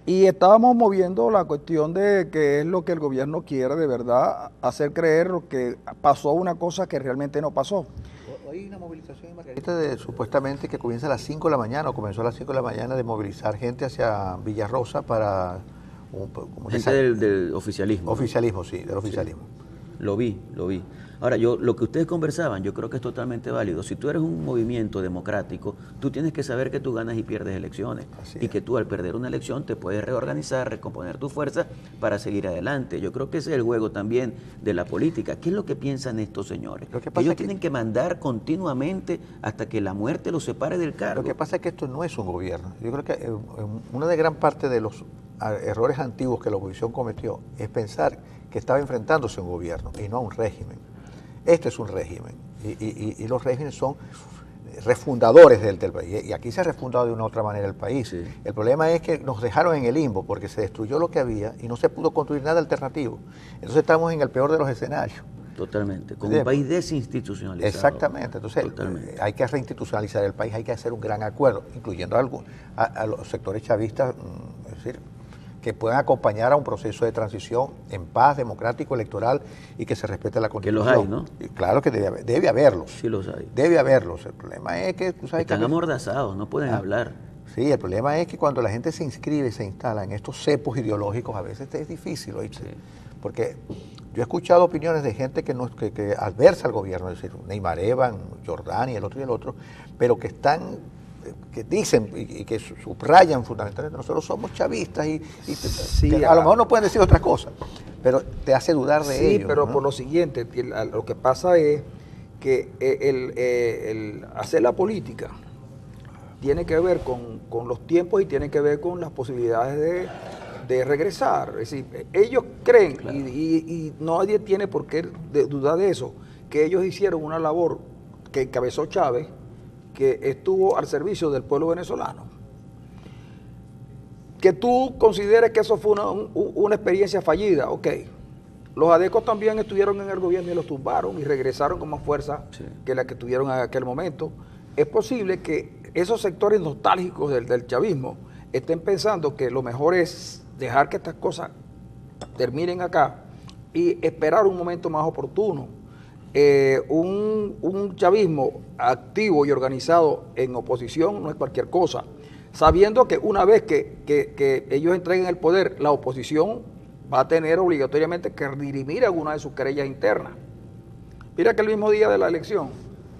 y estábamos moviendo la cuestión de qué es lo que el gobierno quiere de verdad hacer creer que pasó una cosa que realmente no pasó. Hay una movilización en Margarita supuestamente que comienza a las 5 de la mañana, o comenzó a las 5 de la mañana, de movilizar gente hacia Villarrosa para... gente del oficialismo. Oficialismo, sí, del oficialismo. Sí. Lo vi. Ahora, lo que ustedes conversaban, yo creo que es totalmente válido. Si tú eres un movimiento democrático, tú tienes que saber que tú ganas y pierdes elecciones. Y que tú al perder una elección te puedes reorganizar, recomponer tu fuerza para seguir adelante. Yo creo que ese es el juego también de la política. ¿Qué es lo que piensan estos señores? Ellos tienen que mandar continuamente hasta que la muerte los separe del cargo. Lo que pasa es que esto no es un gobierno. Yo creo que una de gran parte de los errores antiguos que la oposición cometió es pensar que estaba enfrentándose a un gobierno y no a un régimen. Este es un régimen y los regímenes son refundadores del país, y aquí se ha refundado de una u otra manera el país. Sí. El problema es que nos dejaron en el limbo porque se destruyó lo que había y no se pudo construir nada alternativo. Entonces estamos en el peor de los escenarios. Totalmente, con un país desinstitucionalizado. Exactamente, entonces hay que reinstitucionalizar el país, hay que hacer un gran acuerdo, incluyendo a los sectores chavistas, es decir, que puedan acompañar a un proceso de transición en paz, democrático, electoral, y que se respete la Constitución. Que los hay, ¿no? Y claro que debe haberlos. Sí los hay. Debe haberlos. El problema es que... tú sabes, están amordazados, no pueden hablar. Sí, el problema es que cuando la gente se inscribe y se instala en estos cepos ideológicos, a veces es difícil, ¿oíste? Sí. Porque yo he escuchado opiniones de gente que adversa al gobierno, es decir, Neymar Evan, Jordani, el otro, pero que están... que dicen y que subrayan fundamentalmente, nosotros somos chavistas y sí, a lo mejor no pueden decir otra cosa, pero te hace dudar de ellos. Sí, pero ¿no? Por lo siguiente, lo que pasa es que el hacer la política tiene que ver con los tiempos y tiene que ver con las posibilidades de regresar. Es decir, ellos creen, claro, y nadie tiene por qué dudar de eso, que ellos hicieron una labor que encabezó Chávez, que estuvo al servicio del pueblo venezolano. Que tú consideres que eso fue una experiencia fallida, ok. Los adecos también estuvieron en el gobierno y los tumbaron y regresaron con más fuerza, sí, que la que tuvieron en aquel momento. Es posible que esos sectores nostálgicos del chavismo estén pensando que lo mejor es dejar que estas cosas terminen acá y esperar un momento más oportuno. Un chavismo activo y organizado en oposición no es cualquier cosa, sabiendo que una vez que ellos entreguen el poder, la oposición va a tener obligatoriamente que dirimir alguna de sus querellas internas. Mira que el mismo día de la elección,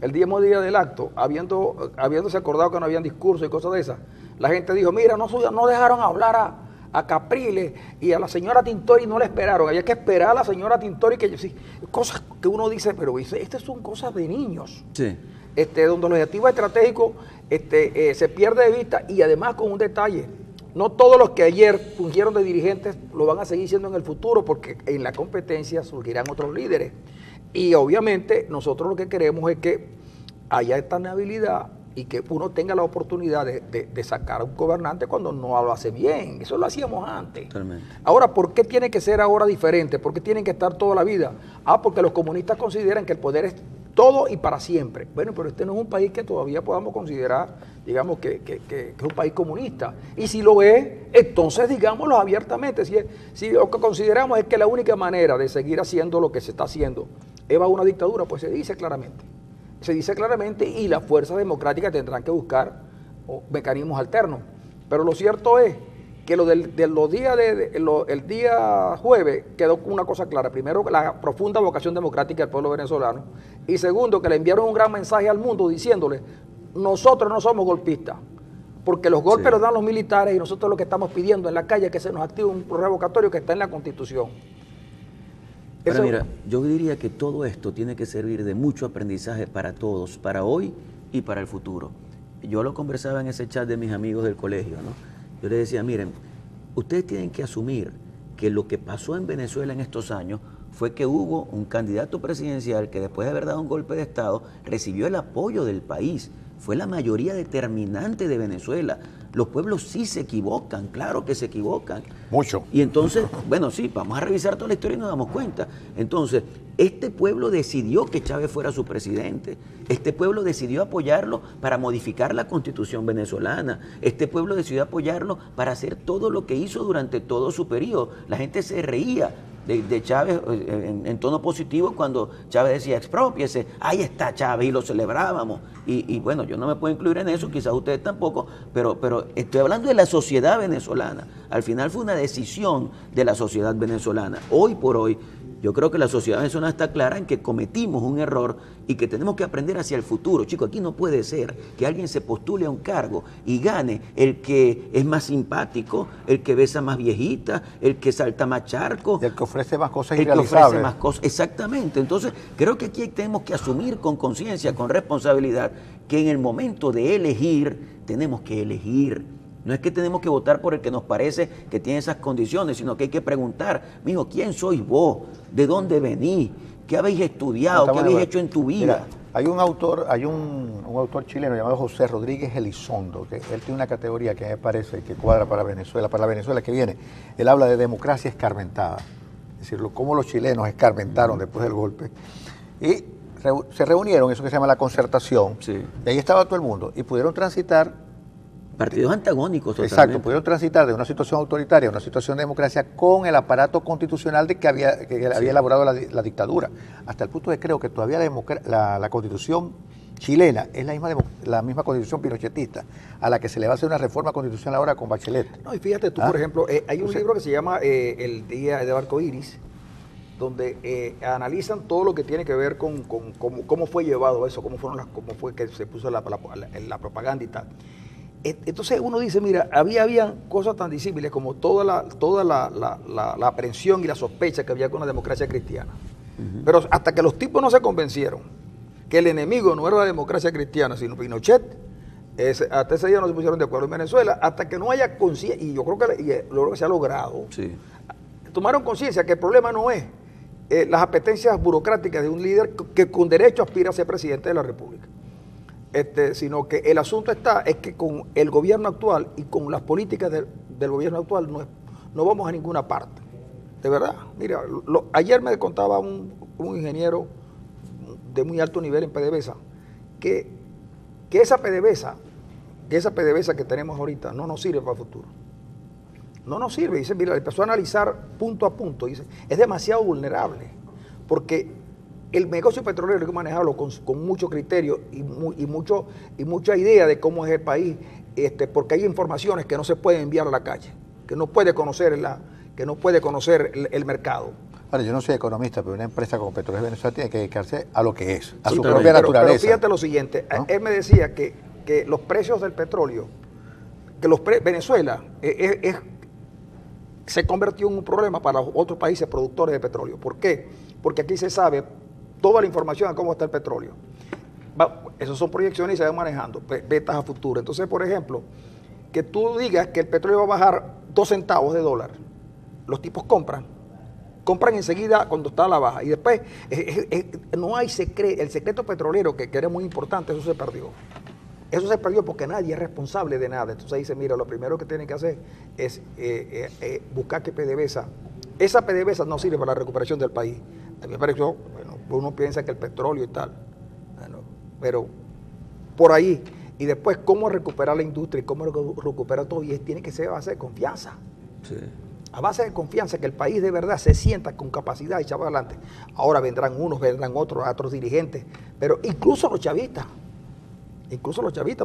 el mismo día del acto, habiéndose acordado que no habían discursos y cosas de esas, la gente dijo, mira, no dejaron hablar a Capriles y a la señora Tintori no la esperaron, había que esperar a la señora Tintori, que sí, cosas que uno dice, pero estas son cosas de niños, sí, donde los objetivos estratégicos se pierde de vista, y además con un detalle, no todos los que ayer fungieron de dirigentes lo van a seguir siendo en el futuro, porque en la competencia surgirán otros líderes, y obviamente nosotros lo que queremos es que haya esta habilidad y que uno tenga la oportunidad de sacar a un gobernante cuando no lo hace bien. Eso lo hacíamos antes. Totalmente. Ahora, ¿por qué tiene que ser ahora diferente? ¿Por qué tienen que estar toda la vida? Porque los comunistas consideran que el poder es todo y para siempre. Bueno, pero este no es un país que todavía podamos considerar, digamos, que es un país comunista. Y si lo es, entonces digámoslo abiertamente. Si lo que consideramos es que la única manera de seguir haciendo lo que se está haciendo es bajo una dictadura, pues se dice claramente. Se dice claramente, y las fuerzas democráticas tendrán que buscar mecanismos alternos. Pero lo cierto es que el día jueves quedó una cosa clara. Primero, la profunda vocación democrática del pueblo venezolano. Y segundo, que le enviaron un gran mensaje al mundo diciéndole, nosotros no somos golpistas, porque los golpes los dan los militares, y nosotros lo que estamos pidiendo en la calle es que se nos active un revocatorio que está en la Constitución. Pero mira, yo diría que todo esto tiene que servir de mucho aprendizaje para todos, para hoy y para el futuro. Yo lo conversaba en ese chat de mis amigos del colegio, ¿no? Yo les decía, miren, ustedes tienen que asumir que lo que pasó en Venezuela en estos años fue que hubo un candidato presidencial que después de haber dado un golpe de Estado recibió el apoyo del país. Fue la mayoría determinante de Venezuela. Los pueblos sí se equivocan, claro que se equivocan. Mucho. Y entonces, bueno, sí, vamos a revisar toda la historia y nos damos cuenta. Entonces, este pueblo decidió que Chávez fuera su presidente. Este pueblo decidió apoyarlo para modificar la Constitución venezolana. Este pueblo decidió apoyarlo para hacer todo lo que hizo durante todo su periodo. La gente se reía de Chávez en tono positivo cuando Chávez decía exprópiese, ahí está Chávez y lo celebrábamos. Y bueno, yo no me puedo incluir en eso, quizás ustedes tampoco, pero estoy hablando de la sociedad venezolana. Al final fue una decisión de la sociedad venezolana. Hoy por hoy, yo creo que la sociedad venezolana está clara en que cometimos un error y que tenemos que aprender hacia el futuro. Chicos, aquí no puede ser que alguien se postule a un cargo y gane el que es más simpático, el que besa más viejita, el que salta más charco. Y el que ofrece más cosas irrealizables. El que ofrece más cosas, exactamente. Entonces, creo que aquí tenemos que asumir con conciencia, con responsabilidad, que en el momento de elegir, tenemos que elegir. No es que tenemos que votar por el que nos parece que tiene esas condiciones, sino que hay que preguntar, mijo, ¿quién sois vos? ¿De dónde venís? ¿Qué habéis estudiado? ¿Qué habéis hecho en tu vida? Mira, hay un autor chileno llamado José Rodríguez Elizondo, que él tiene una categoría que me parece que cuadra para la Venezuela que viene. Él habla de democracia escarmentada, es decir, cómo los chilenos escarmentaron después del golpe. Y se reunieron, eso que se llama la concertación, sí. Y ahí estaba todo el mundo, y pudieron transitar. Partidos antagónicos totalmente. Exacto, pudieron transitar de una situación autoritaria a una situación de democracia con el aparato constitucional que había elaborado la dictadura. Hasta el punto de creo que todavía la constitución chilena es la misma constitución pinochetista, a la que se le va a hacer una reforma constitucional ahora con Bachelet. No, y fíjate tú, por ejemplo, hay un libro que se llama El Día de Arcoíris, donde analizan todo lo que tiene que ver con cómo fue llevado eso, cómo fue que se puso la propaganda y tal. Entonces uno dice, mira, habían cosas tan disímiles como toda la aprensión y la sospecha que había con la democracia cristiana. Pero hasta que los tipos no se convencieron que el enemigo no era la democracia cristiana, sino Pinochet, hasta ese día no se pusieron de acuerdo en Venezuela, hasta que no haya conciencia, y yo creo que se ha logrado, sí. Tomaron conciencia que el problema no es las apetencias burocráticas de un líder que con derecho aspira a ser presidente de la República. Sino que el asunto es que con el gobierno actual y con las políticas del gobierno actual no vamos a ninguna parte. De verdad, mira, ayer me contaba un ingeniero de muy alto nivel en PDVSA que esa PDVSA que tenemos ahorita no nos sirve para el futuro. No nos sirve. Dice, mira, empezó a analizar punto a punto. Dice, es demasiado vulnerable porque el negocio petrolero hay que manejarlo con mucho criterio y mucha idea de cómo es el país, porque hay informaciones que no se pueden enviar a la calle, que no puede conocer el mercado. Ahora, yo no soy economista, pero una empresa como Petróleos Venezuela tiene que dedicarse a lo que es, a su propia naturaleza. Pero fíjate lo siguiente, ¿no? Él me decía que los precios del petróleo, Venezuela se convirtió en un problema para otros países productores de petróleo. ¿Por qué? Porque aquí se sabe toda la información de cómo está el petróleo. Esas son proyecciones y se van manejando, betas a futuro. Entonces, por ejemplo, que tú digas que el petróleo va a bajar 2 centavos de dólar, los tipos compran enseguida cuando está a la baja. Y después, no hay secreto, el secreto petrolero, que era muy importante, eso se perdió. Eso se perdió porque nadie es responsable de nada. Entonces dice, mira, lo primero que tienen que hacer es buscar que esa PDVSA no sirve para la recuperación del país. A mí me pareció, bueno, uno piensa que el petróleo y tal, bueno, pero por ahí, y después cómo recuperar la industria y cómo recuperar todo, y tiene que ser a base de confianza. Sí. A base de confianza, que el país de verdad se sienta con capacidad y echar para adelante. Ahora vendrán unos, vendrán otros dirigentes, pero incluso los chavistas,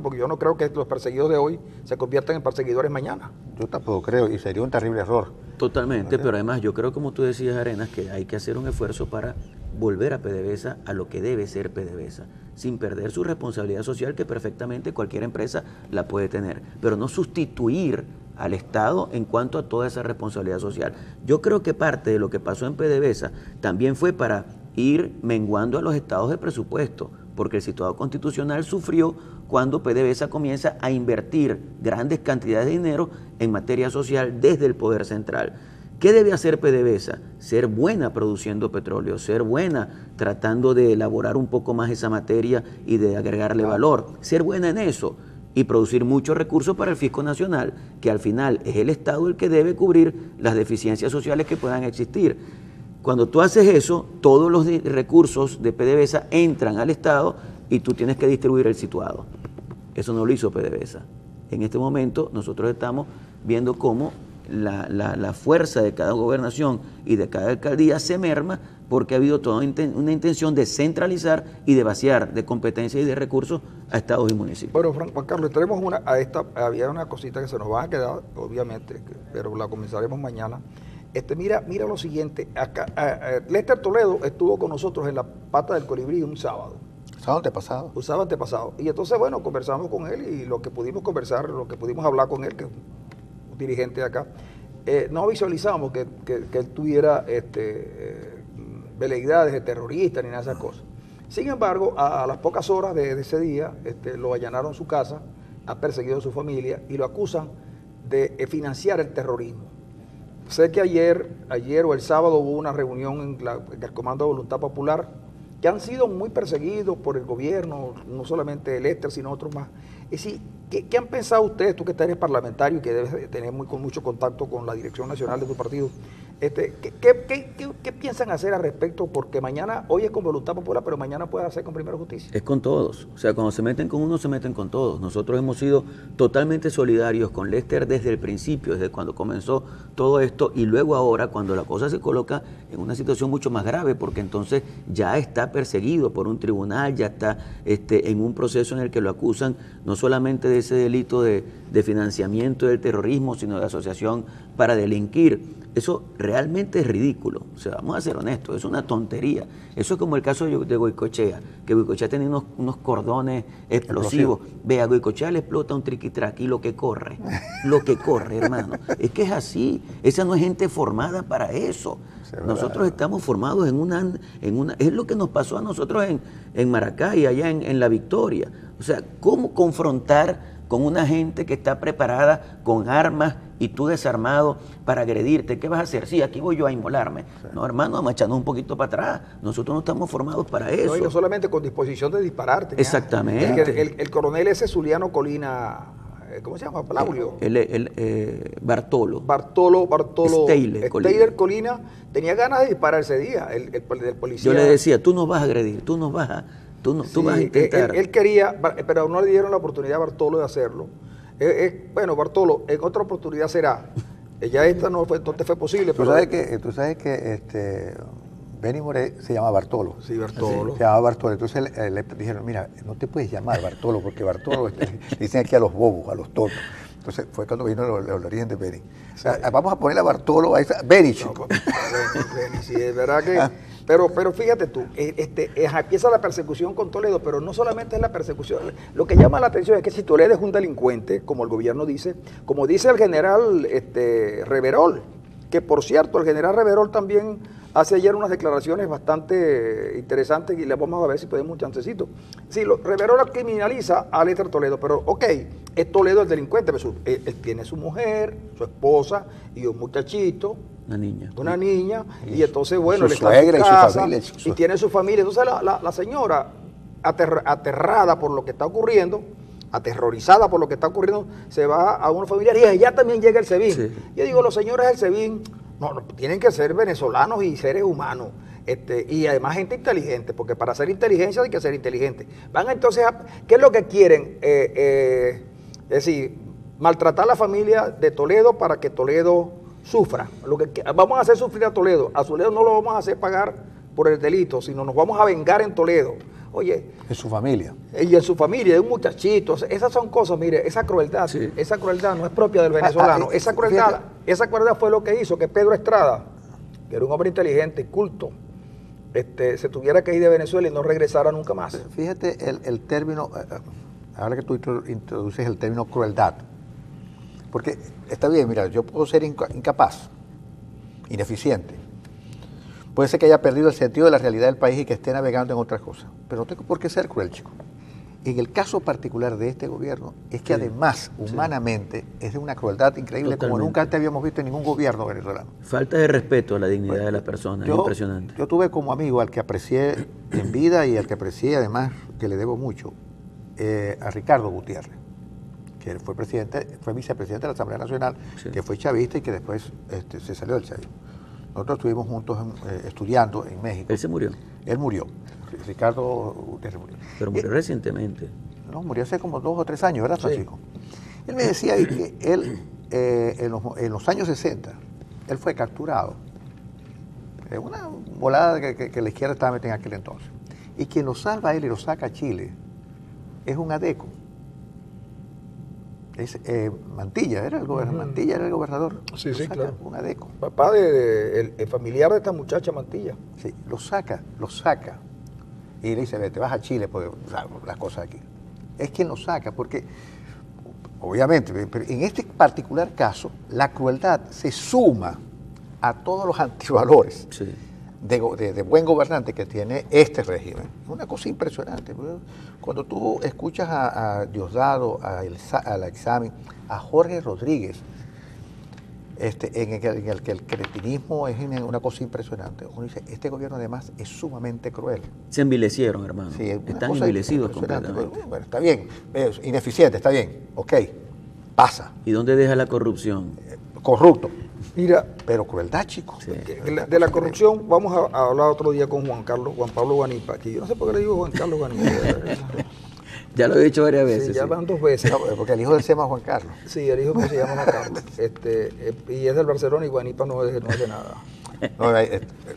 porque yo no creo que los perseguidos de hoy se conviertan en perseguidores mañana. Yo tampoco creo, y sería un terrible error. Totalmente, pero además yo creo, como tú decías, Arenas, que hay que hacer un esfuerzo para volver a PDVSA a lo que debe ser PDVSA, sin perder su responsabilidad social, que perfectamente cualquier empresa la puede tener, pero no sustituir al Estado en cuanto a toda esa responsabilidad social. Yo creo que parte de lo que pasó en PDVSA también fue para ir menguando a los estados de presupuesto, porque el situado constitucional sufrió cuando PDVSA comienza a invertir grandes cantidades de dinero en materia social desde el poder central. ¿Qué debe hacer PDVSA? Ser buena produciendo petróleo, ser buena tratando de elaborar un poco más esa materia y de agregarle valor, ser buena en eso y producir muchos recursos para el fisco nacional, que al final es el Estado el que debe cubrir las deficiencias sociales que puedan existir. Cuando tú haces eso, todos los recursos de PDVSA entran al Estado y tú tienes que distribuir el situado. Eso no lo hizo PDVSA. En este momento nosotros estamos viendo cómo la fuerza de cada gobernación y de cada alcaldía se merma porque ha habido toda una intención de centralizar y de vaciar de competencias y de recursos a estados y municipios. Bueno, Juan Carlos, tenemos había una cosita que se nos va a quedar, obviamente, pero la comenzaremos mañana. Mira lo siguiente, Lester Toledo estuvo con nosotros en la Pata del Colibrí un sábado. ¿Sábado antepasado? Un sábado antepasado. Y entonces, bueno, conversamos con él y lo que pudimos conversar, lo que pudimos hablar con él, que es un dirigente de acá, no visualizamos que él tuviera veleidades de terrorista ni nada de esas cosas. Sin embargo, a las pocas horas de ese día, lo allanaron su casa, ha perseguido a su familia y lo acusan de financiar el terrorismo. Sé que ayer o el sábado hubo una reunión en el Comando de Voluntad Popular que han sido muy perseguidos por el gobierno, no solamente el Lester, sino otros más. Es decir, ¿qué han pensado ustedes, tú que eres parlamentario y que debes tener mucho contacto con la dirección nacional de tu partido? ¿Qué piensan hacer al respecto? Porque hoy es con Voluntad Popular, pero mañana puede hacer con Primera Justicia. Es con todos. O sea, cuando se meten con uno, se meten con todos. Nosotros hemos sido totalmente solidarios con Lester desde el principio, desde cuando comenzó todo esto, y luego ahora, cuando la cosa se coloca en una situación mucho más grave, porque entonces ya está perseguido por un tribunal, ya está en un proceso en el que lo acusan no solamente de ese delito de financiamiento del terrorismo, sino de asociación para delinquir. Eso realmente es ridículo. O sea, vamos a ser honestos, es una tontería. Eso es como el caso de Goicoechea, que Goicoechea tenía unos cordones explosivos. Ve, a Goicoechea le explota un triquitraqui y lo que corre, hermano. Es que es así. Esa no es gente formada para eso. Nosotros estamos formados en una... Es lo que nos pasó a nosotros en Maracay, allá en La Victoria. O sea, ¿cómo confrontar con una gente que está preparada con armas y tú desarmado para agredirte? ¿Qué vas a hacer? Sí, aquí voy yo a inmolarme. Sí. No, hermano, vamos a echarnos un poquito para atrás. Nosotros no estamos formados para eso. No, y no solamente con disposición de dispararte. Exactamente. El coronel ese Zuliano Colina, ¿cómo se llama? Plaulio. Bartolo. Bartolo Steyler Colina tenía ganas de disparar ese día, el policía. Yo le decía, tú nos vas a agredir, tú vas a intentar. Él quería, pero no le dieron la oportunidad a Bartolo de hacerlo. Bueno, Bartolo, en otra oportunidad será. Ya esta no te fue posible. Tú sabes que Benny Moré se llama Bartolo. Sí, Bartolo. Se llama Bartolo. Entonces le dijeron, mira, no te puedes llamar Bartolo, porque Bartolo le dicen aquí a los bobos, a los tontos. Entonces fue cuando vino el origen de Benny. Sí. Vamos a ponerle a Bartolo, Benny, chico. Benny, sí, es verdad que... Pero fíjate tú, empieza la persecución con Toledo, pero no solamente es la persecución. Lo que llama la atención es que si Toledo es un delincuente, como el gobierno dice, como dice el general Reverol, que por cierto, el general Reverol también hace ayer unas declaraciones bastante interesantes y le vamos a ver si podemos un chancecito. Sí, Reverol criminaliza a Lester Toledo, pero ok, es Toledo el delincuente, pero él tiene su mujer, su esposa y un muchachito. Una niña, y entonces, bueno, él está en su casa y tiene su familia. Entonces la señora, aterrada por lo que está ocurriendo, aterrorizada por lo que está ocurriendo, se va a una familiar y allá también llega el SEBIN. Sí. Yo digo, los señores del SEBIN no, tienen que ser venezolanos y seres humanos. Y además gente inteligente, porque para hacer inteligencia hay que ser inteligente. Van entonces ¿qué es lo que quieren? Es decir, maltratar a la familia de Toledo para que Toledo sufra. Vamos a hacer sufrir a Toledo no lo vamos a hacer pagar por el delito, sino nos vamos a vengar en Toledo. Oye, en su familia. Y en su familia, de un muchachito. Esas son cosas, mire, esa crueldad no es propia del venezolano. Esa crueldad fue lo que hizo que Pedro Estrada, que era un hombre inteligente y culto, se tuviera que ir de Venezuela y no regresara nunca más. Fíjate el término, ahora que tú introduces el término crueldad, porque está bien, mira, yo puedo ser incapaz, ineficiente. Puede ser que haya perdido el sentido de la realidad del país y que esté navegando en otras cosas. Pero no tengo por qué ser cruel, chico. En el caso particular de este gobierno, es que además, humanamente, es de una crueldad increíble. Totalmente. Como nunca antes habíamos visto en ningún gobierno venezolano. Falta de respeto a la dignidad de las personas, es impresionante. Yo tuve como amigo al que aprecié en vida y al que aprecié además, que le debo mucho, a Ricardo Gutiérrez, que fue vicepresidente de la Asamblea Nacional, que fue chavista y que después se salió del chavismo. Nosotros estuvimos juntos estudiando en México. ¿Él se murió? Él murió. Ricardo Gutiérrez murió. Pero murió recientemente. No, murió hace como 2 o 3 años, ¿verdad, Francisco? Él me decía que él en los años 60, él fue capturado. Una volada que la izquierda estaba metida en aquel entonces. Y quien lo salva a él y lo saca a Chile es un adeco. Es Mantilla, era el gobernador. Mantilla era el gobernador. Sí, sí, claro. Un adeco. Papá el familiar de esta muchacha Mantilla. Sí, lo saca. Y le dice, vete, vas a Chile, porque las cosas aquí. Es quien lo saca, porque obviamente, pero en este particular caso, la crueldad se suma a todos los antivalores de buen gobernante que tiene este régimen. Es una cosa impresionante. Cuando tú escuchas a Diosdado, a Examen, a Jorge Rodríguez, en el que el cretinismo es una cosa impresionante. Uno dice, este gobierno además es sumamente cruel. Se envileciieron, hermano. Sí, están envilecidos completamente. Bueno, está bien, es ineficiente, está bien, ok, pasa. ¿Y dónde deja la corrupción? Corrupto. Mira, pero crueldad, chicos. Sí. De la corrupción vamos a hablar otro día con Juan Pablo Guanipa, que yo no sé por qué le digo Juan Carlos Guanipa. Ya lo he dicho varias veces. Sí, ya van 2 veces. No, porque el hijo del se llama Juan Carlos. Sí, el hijo mío se llama Juan Carlos. Y es del Barcelona y Guanipa no hace nada. No,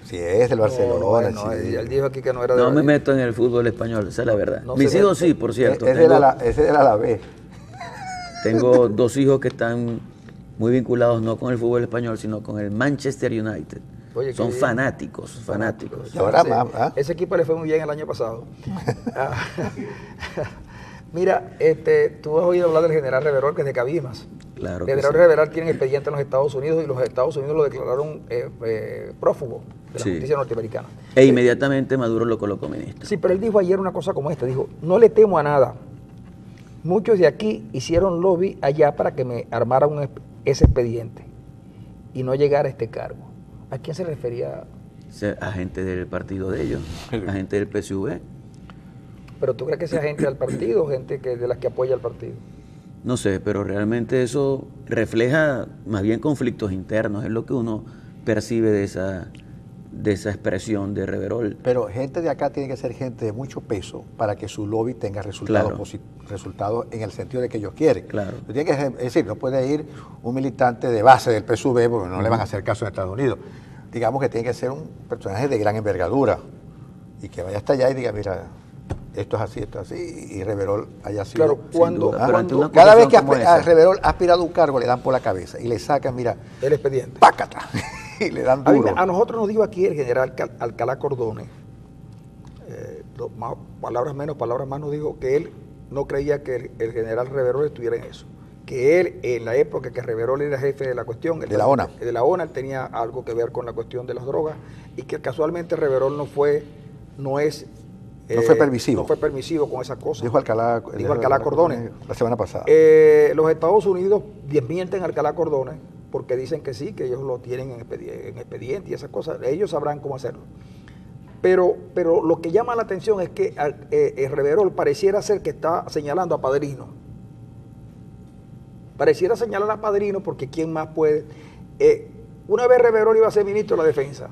si es del Barcelona. Bueno, sí. él dijo aquí que no era de No me meto en el fútbol español, esa es la verdad. No Mis se hijos mete. sí, por cierto. Es del Alavés. Tengo 2 hijos que están muy vinculados no con el fútbol español, sino con el Manchester United. Oye, son bien. fanáticos. Y ahora Sí, más, ¿ah? ese equipo le fue muy bien el año pasado. Mira, tú has oído hablar del general Reverol, que es de Cabimas. Claro El que general sí. Reverol tiene expediente en los Estados Unidos y los Estados Unidos lo declararon prófugo de la Sí. justicia norteamericana. E inmediatamente Maduro lo colocó ministro. Sí, pero él dijo ayer una cosa como esta, dijo, no le temo a nada. Muchos de aquí hicieron lobby allá para que me armaran ese expediente y no llegara a este cargo. ¿A quién se refería? A gente del partido de ellos, a gente del PSV. ¿Pero tú crees que sea gente del partido o gente de las que apoya al partido? No sé, pero realmente eso refleja más bien conflictos internos, es lo que uno percibe de esa expresión de Reverol. Pero gente de acá tiene que ser gente de mucho peso para que su lobby tenga resultados resultados en el sentido de que ellos quieren. Claro. Tiene que, es decir, no puede ir un militante de base del PSV porque no le van a hacer caso en Estados Unidos. Digamos que tiene que ser un personaje de gran envergadura y que vaya hasta allá y diga, mira, esto es así, y Reverol haya sido. Claro, cada vez que a Reverol ha aspirado un cargo, le dan por la cabeza y le sacan, mira, el expediente. ¡Pácata! Y le dan duro. A nosotros nos dijo aquí el general Alcalá Cordones, palabras menos, palabras más, nos dijo que él no creía que el general Reverol estuviera en eso. Que él, en la época que Reverol era jefe de la cuestión, de la ONA, él tenía algo que ver con la cuestión de las drogas y que casualmente Reverol no fue permisivo. No fue permisivo con esas cosas. Dijo Alcalá Cordones la semana pasada. Los Estados Unidos desmienten a Alcalá Cordones porque dicen que sí, que ellos lo tienen en expediente y esas cosas. Ellos sabrán cómo hacerlo. Pero lo que llama la atención es que Reverol pareciera ser que está señalando a Padrino. Pareciera señalar a Padrino porque ¿quién más puede? Una vez Reverol iba a ser ministro de la Defensa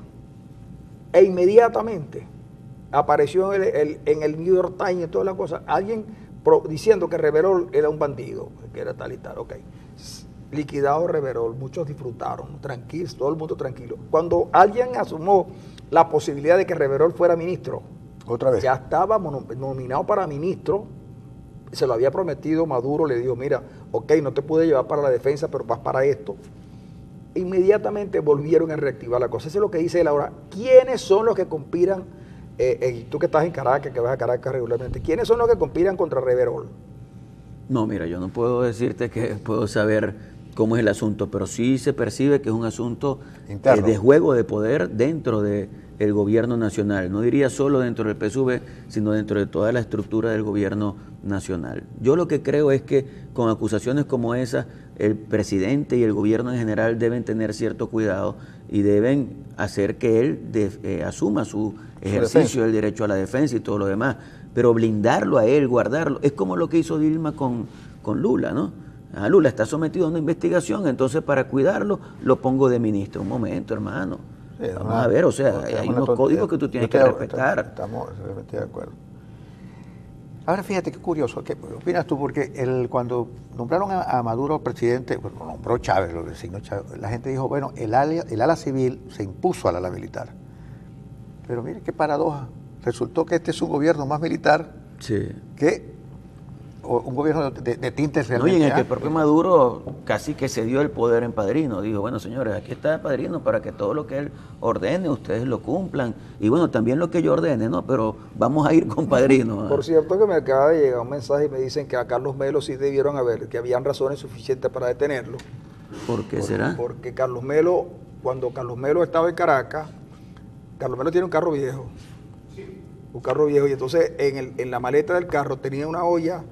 e inmediatamente apareció en el New York Times y toda la cosa, alguien diciendo que Reverol era un bandido, que era tal y tal, ok. Liquidado Reverol, muchos disfrutaron, tranquilos, todo el mundo tranquilo. Cuando alguien asumió la posibilidad de que Reverol fuera ministro, otra vez, ya estaba nominado para ministro, se lo había prometido Maduro, le dijo, mira, ok, no te pude llevar para la defensa, pero vas para esto. Inmediatamente volvieron a reactivar la cosa. Eso es lo que dice él ahora. ¿Quiénes son los que conspiran? Tú que estás en Caracas, que vas a Caracas regularmente, ¿quiénes son los que conspiran contra Reverol? No, mira, yo no puedo decirte que puedo saber cómo es el asunto, pero sí se percibe que es un asunto de juego de poder dentro del gobierno nacional. No diría solo dentro del PSV, sino dentro de toda la estructura del gobierno nacional. Yo lo que creo es que con acusaciones como esa, el presidente y el gobierno en general deben tener cierto cuidado y deben hacer que él asuma su ejercicio del derecho a la defensa y todo lo demás, pero blindarlo a él, guardarlo, es como lo que hizo Dilma con Lula, ¿no? Lula está sometido a una investigación, entonces para cuidarlo lo pongo de ministro. Un momento, hermano. Sí, vamos a ver, o sea, hay unos códigos que tú tienes que respetar. Estamos de acuerdo. Ahora fíjate qué curioso, ¿qué opinas tú? Porque cuando nombraron a Maduro presidente, bueno, lo nombró Chávez, lo designó Chávez, la gente dijo, bueno, el ala civil se impuso al ala militar. Pero mire qué paradoja, resultó que este es un gobierno más militar que un gobierno de tintes realmente. No, y en el que el propio Maduro casi que se dio el poder en padrino. Dijo, bueno, señores, aquí está el padrino para que todo lo que él ordene, ustedes lo cumplan. Y bueno, también lo que yo ordene, ¿no? Pero vamos a ir con padrino. Por cierto, que me acaba de llegar un mensaje y me dicen que a Carlos Melo sí debieron haber, que habían razones suficientes para detenerlo. ¿Por qué será? Porque Carlos Melo, cuando Carlos Melo estaba en Caracas, Carlos Melo tiene un carro viejo. Un carro viejo. Y entonces en la maleta del carro tenía una olla.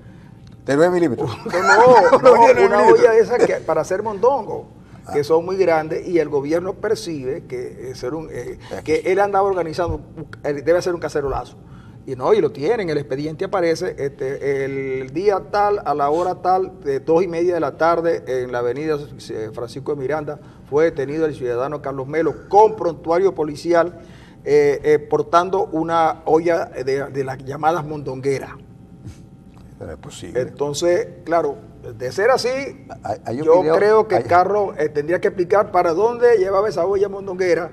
¿De 9 milímetros? No, una olla esa para hacer mondongo, que son muy grandes, y el gobierno percibe que, que él andaba organizando, debe ser un cacerolazo. Y no, y lo tienen, el expediente aparece el día tal, a la hora tal, de 2:30 de la tarde, en la avenida Francisco de Miranda, fue detenido el ciudadano Carlos Melo con prontuario policial, portando una olla de las llamadas mondongueras. Es posible. Entonces, claro, de ser así, yo creo que Carlos tendría que explicar para dónde llevaba esa olla mondonguera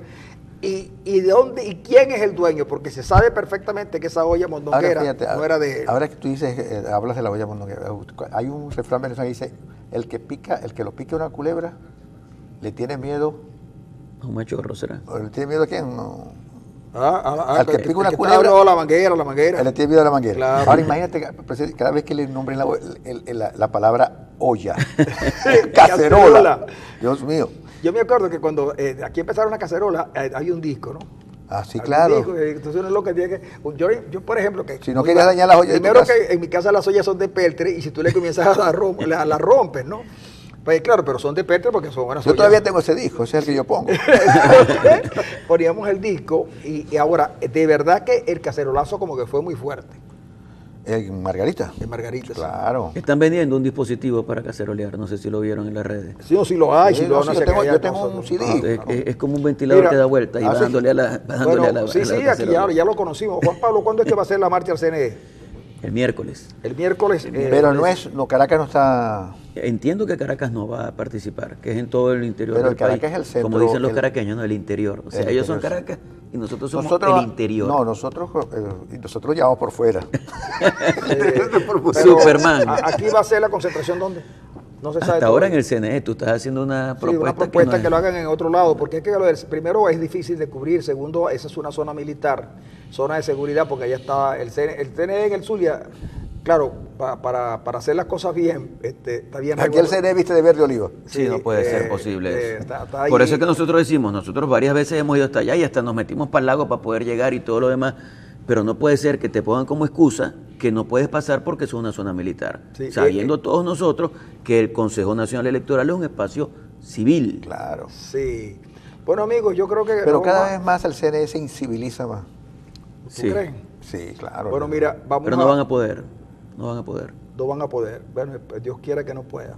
y dónde y quién es el dueño, porque se sabe perfectamente que esa olla mondonguera no era de él. Ahora que tú dices, hablas de la olla mondonguera, hay un refrán venezolano que dice, el que lo pique una culebra, le tiene miedo. A un machorro, ¿será? ¿Le tiene miedo a quién? No. Al que pica una culebra, la manguera. Le tiene miedo a la manguera. Claro. Ahora imagínate, cada vez que le nombren la palabra olla, cacerola. Dios mío. Yo me acuerdo que cuando aquí empezaron la cacerola, había un disco, ¿no? Ah, sí, claro. Disco, entonces uno es lo que tiene que... Yo, por ejemplo, que... Si no querías dañar las ollas. Primero que en mi casa las ollas son de peltre, y si tú le comienzas a la rompes, ¿no? Pues claro, pero son de peltre porque son buenas ollas. Yo todavía tengo ese disco, ese es el que yo pongo. Poníamos el disco y ahora, de verdad que el cacerolazo como que fue muy fuerte. En Margarita. En Margarita. Claro. Están vendiendo un dispositivo para cacerolear, no sé si lo vieron en las redes. Sí, o si lo hay. Sí, yo tengo un CD. Es como un ventilador que da vuelta y va dándole a la Sí, aquí ya lo conocimos. Juan Pablo, ¿cuándo es que va a ser la marcha al CNE? El miércoles. El miércoles. Pero Caracas no está... Entiendo que Caracas no va a participar, que es en todo el interior pero del país. Caracas es el centro, como dicen los caraqueños, no, el interior. O sea, ellos son Caracas y nosotros somos el interior. No, nosotros llevamos por fuera. Superman. ¿Aquí va a ser la concentración dónde? No se sabe. Hasta ahora en el CNE tú estás haciendo una propuesta. Una propuesta que lo hagan en otro lado, porque es que primero es difícil de cubrir, segundo, esa es una zona militar, zona de seguridad, porque allá está el CNE en el Zulia. Claro, para hacer las cosas bien, está bien. Aquí el CNE viste de verde oliva. Sí, no puede ser posible eso. Por eso es que nosotros decimos, nosotros varias veces hemos ido hasta allá y hasta nos metimos para el lago para poder llegar y todo lo demás, pero no puede ser que te pongan como excusa que no puedes pasar porque es una zona militar, sabiendo todos nosotros que el Consejo Nacional Electoral es un espacio civil. Claro. Sí. Bueno, amigos, yo creo que... Pero cada vez más el CNE se inciviliza más. ¿Tú crees? Sí, claro. Bueno, mira, vamos Pero no van a poder. No van a poder. Bueno, Dios quiera que no puedan.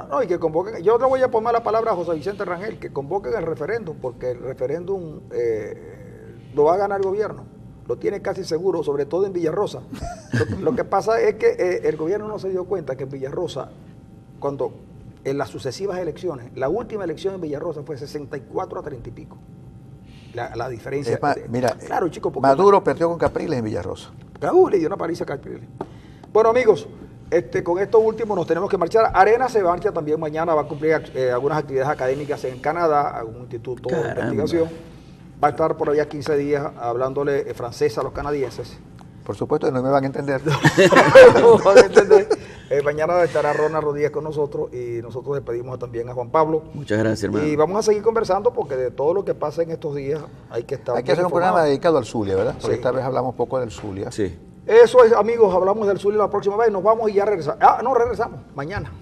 No, y que convoquen. Yo le voy a poner la palabra a José Vicente Rangel, que convoquen el referéndum, porque el referéndum lo va a ganar el gobierno. Lo tiene casi seguro, sobre todo en Villarrosa. Lo que pasa es que el gobierno no se dio cuenta que en Villarrosa, cuando en las sucesivas elecciones, la última elección en Villarrosa fue 64-30 y pico. La diferencia. Mira, claro, chico, Maduro perdió con Capriles en Villarrosa. Le dio una paliza a Capriles. Bueno, amigos, con esto último nos tenemos que marchar. Arena se marcha también mañana, va a cumplir algunas actividades académicas en Canadá, algún instituto de investigación. Va a estar por allá 15 días hablándole francés a los canadienses. Por supuesto que no me van a entender. Mañana estará Ronald Rodríguez con nosotros y nosotros despedimos también a Juan Pablo. Muchas gracias, hermano. Y vamos a seguir conversando porque de todo lo que pasa en estos días hay que estar... Hay que hacer un programa dedicado al Zulia, ¿verdad? Porque esta vez hablamos poco del Zulia. Sí. Eso es, amigos, hablamos del Zulia la próxima vez. Nos vamos y ya regresamos. No regresamos, mañana.